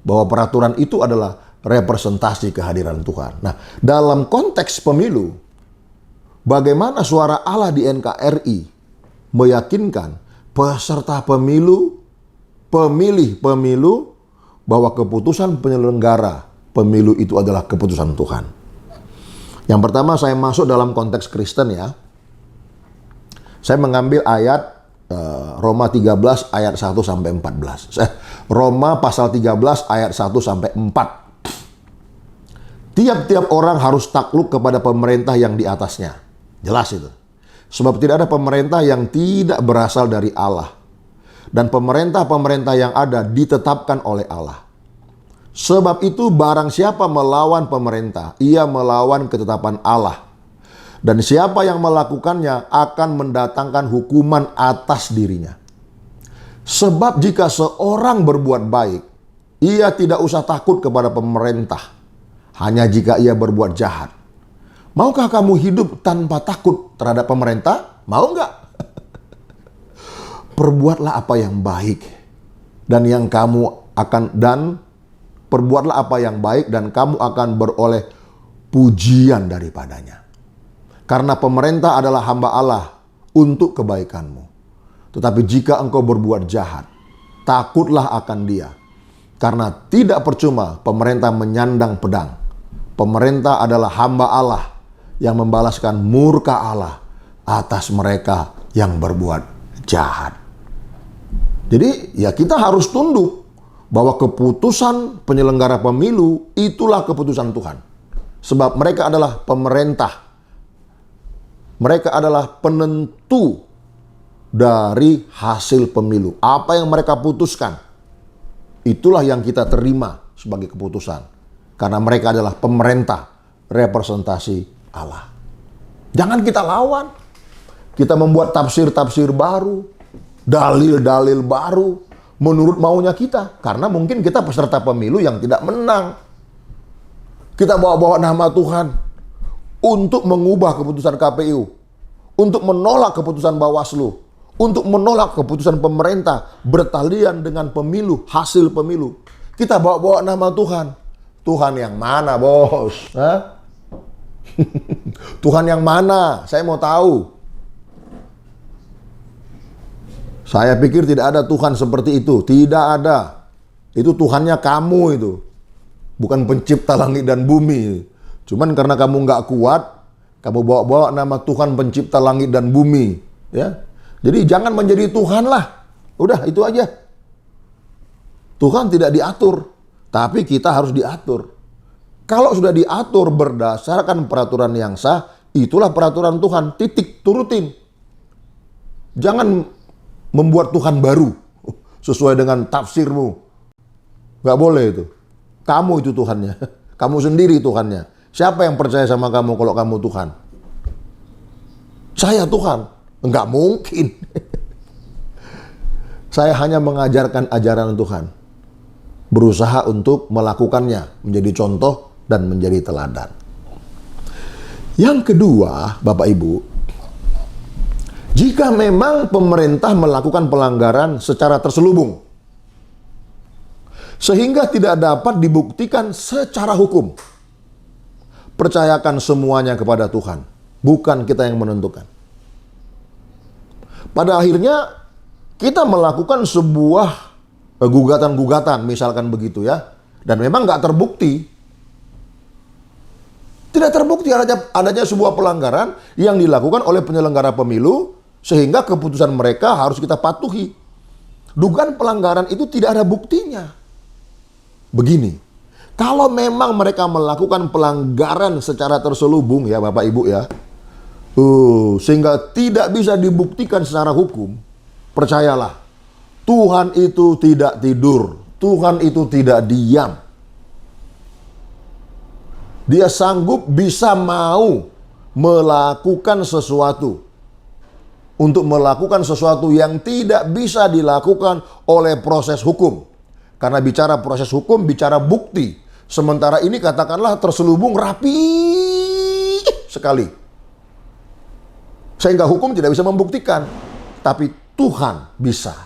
bahwa peraturan itu adalah representasi kehadiran Tuhan. Nah, dalam konteks pemilu, bagaimana suara Allah di NKRI meyakinkan peserta pemilu, pemilih pemilu, bahwa keputusan penyelenggara pemilu itu adalah keputusan Tuhan. Yang pertama saya masuk dalam konteks Kristen ya. Saya mengambil ayat Roma 13 ayat 1 sampai 14. Roma pasal 13 ayat 1 sampai 4. Tiap-tiap orang harus takluk kepada pemerintah yang di atasnya. Jelas itu. Sebab tidak ada pemerintah yang tidak berasal dari Allah. Dan pemerintah-pemerintah yang ada ditetapkan oleh Allah. Sebab itu barang siapa melawan pemerintah, ia melawan ketetapan Allah. Dan siapa yang melakukannya akan mendatangkan hukuman atas dirinya. Sebab jika seorang berbuat baik, ia tidak usah takut kepada pemerintah. Hanya jika ia berbuat jahat. Maukah kamu hidup tanpa takut terhadap pemerintah? Mau nggak? Perbuatlah apa yang baik. Perbuatlah apa yang baik dan kamu akan beroleh pujian daripadanya. Karena pemerintah adalah hamba Allah untuk kebaikanmu. Tetapi jika engkau berbuat jahat, takutlah akan dia. Karena tidak percuma pemerintah menyandang pedang. Pemerintah adalah hamba Allah yang membalaskan murka Allah atas mereka yang berbuat jahat. Jadi ya kita harus tunduk bahwa keputusan penyelenggara pemilu itulah keputusan Tuhan. Sebab mereka adalah pemerintah. Mereka adalah penentu dari hasil pemilu. Apa yang mereka putuskan, itulah yang kita terima sebagai keputusan. Karena mereka adalah pemerintah, representasi Allah. Jangan kita lawan. Kita membuat tafsir-tafsir baru, dalil-dalil baru, menurut maunya kita. Karena mungkin kita peserta pemilu yang tidak menang. Kita bawa-bawa nama Tuhan untuk mengubah keputusan KPU, untuk menolak keputusan Bawaslu, untuk menolak keputusan pemerintah bertalian dengan pemilu, hasil pemilu. Kita bawa-bawa nama Tuhan. Tuhan yang mana, bos? Hah? Tuhan yang mana? Saya mau tahu. Saya pikir tidak ada Tuhan seperti itu. Tidak ada. Itu Tuhannya kamu itu. Bukan pencipta langit dan bumi. Cuman karena kamu nggak kuat, kamu bawa-bawa nama Tuhan pencipta langit dan bumi. Ya. Jadi jangan menjadi Tuhan lah. Udah, itu aja. Tuhan tidak diatur. Tapi kita harus diatur. Kalau sudah diatur berdasarkan peraturan yang sah, itulah peraturan Tuhan. Titik, turutin. Jangan membuat Tuhan baru sesuai dengan tafsirmu. Gak boleh itu. Kamu itu Tuhannya. Kamu sendiri Tuhannya. Siapa yang percaya sama kamu kalau kamu Tuhan? Saya Tuhan. Enggak mungkin. Saya hanya mengajarkan ajaran Tuhan. Berusaha untuk melakukannya. Menjadi contoh dan menjadi teladan. Yang kedua, Bapak Ibu, jika memang pemerintah melakukan pelanggaran secara terselubung, sehingga tidak dapat dibuktikan secara hukum, percayakan semuanya kepada Tuhan, bukan kita yang menentukan. Pada akhirnya, kita melakukan sebuah gugatan-gugatan, misalkan begitu ya, dan memang nggak terbukti. Tidak terbukti adanya sebuah pelanggaran yang dilakukan oleh penyelenggara pemilu, sehingga keputusan mereka harus kita patuhi. Dugaan pelanggaran itu tidak ada buktinya. Begini, kalau memang mereka melakukan pelanggaran secara terselubung ya Bapak Ibu ya, sehingga tidak bisa dibuktikan secara hukum, percayalah, Tuhan itu tidak tidur, Tuhan itu tidak diam. Dia sanggup bisa mau melakukan sesuatu. Untuk melakukan sesuatu yang tidak bisa dilakukan oleh proses hukum. Karena bicara proses hukum, bicara bukti. Sementara ini katakanlah terselubung rapi sekali. Sehingga hukum tidak bisa membuktikan. Tapi Tuhan bisa.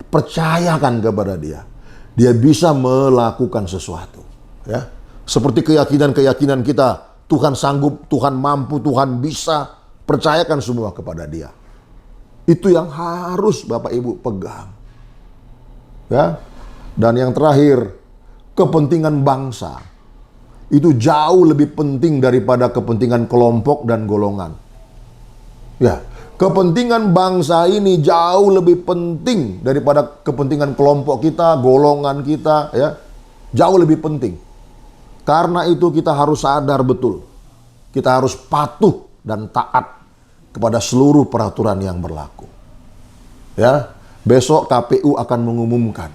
Percayakan kepada dia. Dia bisa melakukan sesuatu. Ya. Seperti keyakinan-keyakinan kita. Tuhan sanggup, Tuhan mampu, Tuhan bisa. Percayakan semua kepada dia. Itu yang harus Bapak Ibu pegang. Ya. Dan yang terakhir, kepentingan bangsa. Itu jauh lebih penting daripada kepentingan kelompok dan golongan. Ya, kepentingan bangsa ini jauh lebih penting daripada kepentingan kelompok kita, golongan kita, ya. Jauh lebih penting. Karena itu kita harus sadar betul. Kita harus patuh dan taat kepada seluruh peraturan yang berlaku. Ya, besok KPU akan mengumumkan.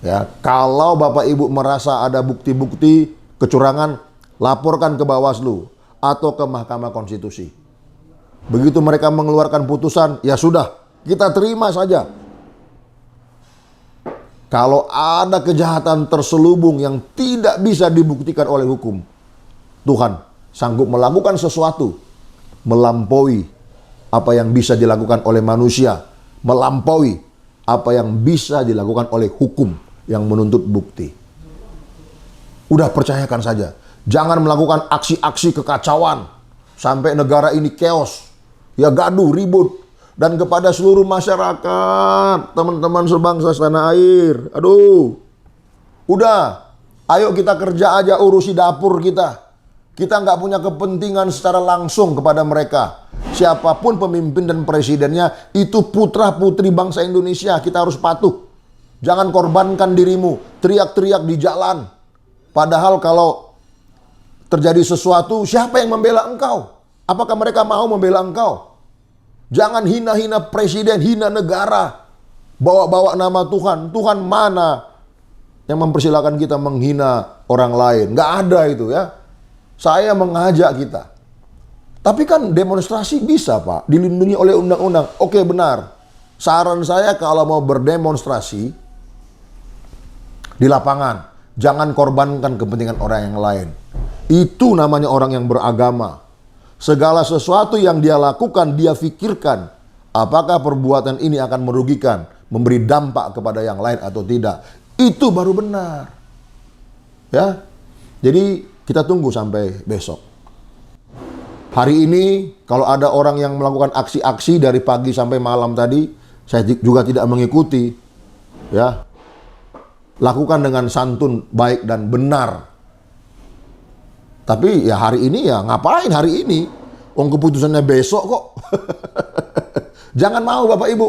Ya, kalau Bapak Ibu merasa ada bukti-bukti kecurangan, laporkan ke Bawaslu atau ke Mahkamah Konstitusi. Begitu mereka mengeluarkan putusan, ya sudah, kita terima saja. Kalau ada kejahatan terselubung yang tidak bisa dibuktikan oleh hukum, Tuhan sanggup melakukan sesuatu melampaui apa yang bisa dilakukan oleh manusia, melampaui apa yang bisa dilakukan oleh hukum yang menuntut bukti. Udah percayakan saja. Jangan melakukan aksi-aksi kekacauan sampai negara ini chaos, ya gaduh, ribut. Dan kepada seluruh masyarakat, teman-teman sebangsa setanah air, aduh, udah, ayo kita kerja aja, urusi dapur kita. Kita nggak punya kepentingan secara langsung kepada mereka. Siapapun pemimpin dan presidennya, itu putra-putri bangsa Indonesia, kita harus patuh. Jangan korbankan dirimu, teriak-teriak di jalan. Padahal kalau terjadi sesuatu, siapa yang membela engkau? Apakah mereka mau membela engkau? Jangan hina-hina presiden, hina negara. Bawa-bawa nama Tuhan. Tuhan mana yang mempersilahkan kita menghina orang lain? Nggak ada itu ya. Saya mengajak kita. Tapi kan demonstrasi bisa, Pak, dilindungi oleh undang-undang. Oke, benar. Saran saya kalau mau berdemonstrasi di lapangan, jangan korbankan kepentingan orang yang lain. Itu namanya orang yang beragama. Segala sesuatu yang dia lakukan, dia pikirkan apakah perbuatan ini akan merugikan, memberi dampak kepada yang lain atau tidak. Itu baru benar. Ya. Jadi kita tunggu sampai besok. Hari ini kalau ada orang yang melakukan aksi-aksi dari pagi sampai malam tadi, saya juga tidak mengikuti. Ya. Lakukan dengan santun, baik dan benar. Tapi ya hari ini ya ngapain hari ini? Keputusannya besok kok. Jangan mau Bapak Ibu.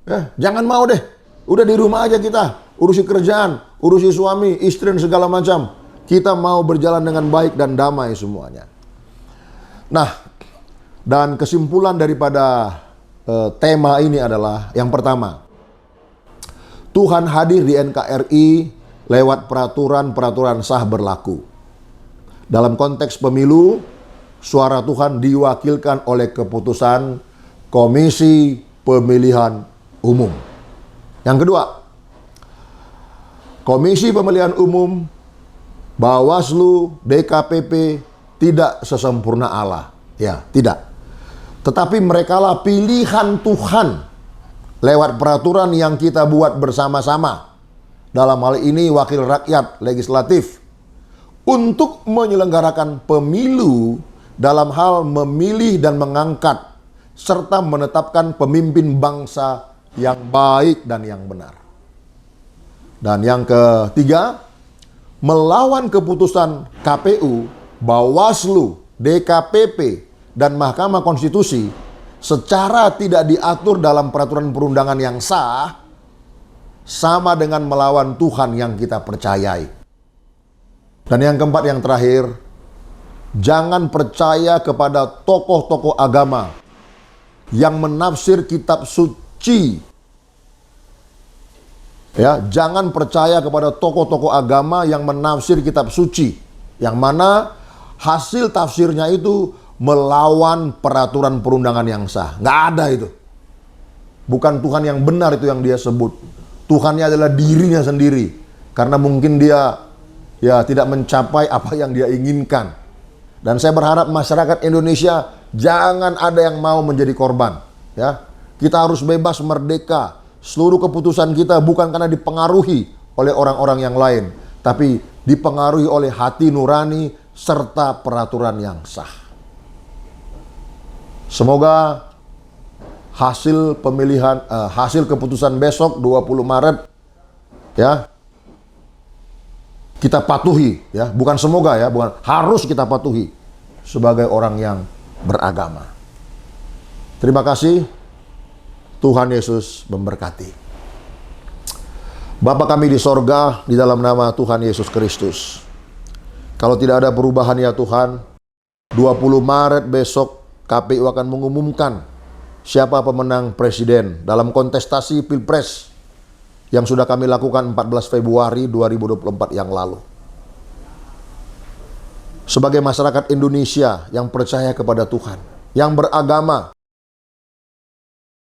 Ya, jangan mau deh. Udah di rumah aja kita. Urusi kerjaan, urusi suami, istri dan segala macam. Kita mau berjalan dengan baik dan damai semuanya. Nah, dan kesimpulan daripada tema ini adalah yang pertama, Tuhan hadir di NKRI lewat peraturan-peraturan sah berlaku. Dalam konteks pemilu, suara Tuhan diwakilkan oleh keputusan Komisi Pemilihan Umum. Yang kedua, Komisi Pemilihan Umum, Bawaslu, DKPP tidak sesempurna Allah. Ya, tidak. Tetapi merekalah pilihan Tuhan lewat peraturan yang kita buat bersama-sama. Dalam hal ini wakil rakyat legislatif untuk menyelenggarakan pemilu dalam hal memilih dan mengangkat serta menetapkan pemimpin bangsa yang baik dan yang benar. Dan yang ketiga, melawan keputusan KPU, Bawaslu, DKPP, dan Mahkamah Konstitusi secara tidak diatur dalam peraturan perundangan yang sah, sama dengan melawan Tuhan yang kita percayai. Dan yang keempat, yang terakhir, jangan percaya kepada tokoh-tokoh agama yang menafsir kitab suci. Ya, jangan percaya kepada tokoh-tokoh agama yang menafsir kitab suci, yang mana hasil tafsirnya itu melawan peraturan perundangan yang sah. Nggak ada itu. Bukan Tuhan yang benar itu yang dia sebut. Tuhannya adalah dirinya sendiri. Karena mungkin dia ya tidak mencapai apa yang dia inginkan. Dan saya berharap masyarakat Indonesia jangan ada yang mau menjadi korban. Ya, kita harus bebas merdeka. Seluruh keputusan kita bukan karena dipengaruhi oleh orang-orang yang lain, tapi dipengaruhi oleh hati nurani serta peraturan yang sah. Semoga hasil pemilihan, hasil keputusan besok 20 Maret ya kita patuhi, ya, bukan semoga ya, bukan, harus kita patuhi sebagai orang yang beragama. Terima kasih. Tuhan Yesus memberkati. Bapa kami di sorga, di dalam nama Tuhan Yesus Kristus. Kalau tidak ada perubahan ya Tuhan, 20 Maret besok KPU akan mengumumkan siapa pemenang presiden dalam kontestasi Pilpres yang sudah kami lakukan 14 Februari 2024 yang lalu. Sebagai masyarakat Indonesia yang percaya kepada Tuhan, yang beragama,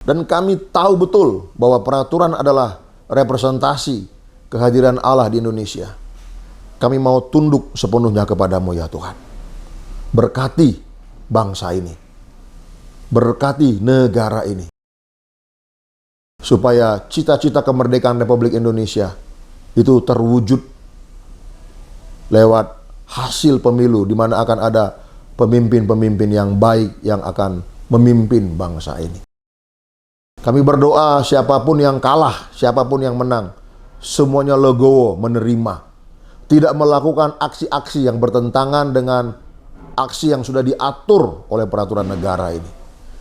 dan kami tahu betul bahwa peraturan adalah representasi kehadiran Allah di Indonesia. Kami mau tunduk sepenuhnya kepadamu ya Tuhan. Berkati bangsa ini. Berkati negara ini. Supaya cita-cita kemerdekaan Republik Indonesia itu terwujud lewat hasil pemilu di mana akan ada pemimpin-pemimpin yang baik yang akan memimpin bangsa ini. Kami berdoa siapapun yang kalah, siapapun yang menang, semuanya legowo menerima. Tidak melakukan aksi-aksi yang bertentangan dengan aksi yang sudah diatur oleh peraturan negara ini.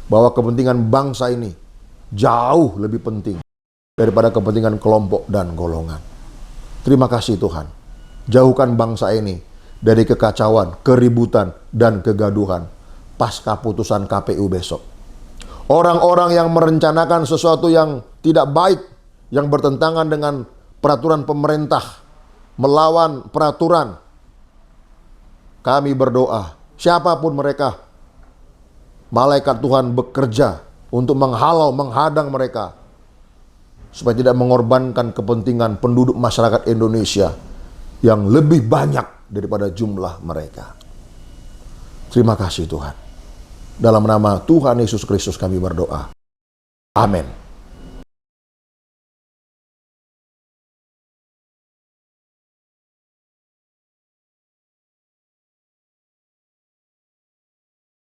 Bahwa kepentingan bangsa ini jauh lebih penting daripada kepentingan kelompok dan golongan. Terima kasih Tuhan. Jauhkan bangsa ini dari kekacauan, keributan, dan kegaduhan pasca putusan KPU besok. Orang-orang yang merencanakan sesuatu yang tidak baik, yang bertentangan dengan peraturan pemerintah, melawan peraturan, kami berdoa, siapapun mereka, malaikat Tuhan bekerja untuk menghalau, menghadang mereka supaya tidak mengorbankan kepentingan penduduk masyarakat Indonesia yang lebih banyak daripada jumlah mereka. Terima kasih Tuhan. Dalam nama Tuhan Yesus Kristus kami berdoa. Amin.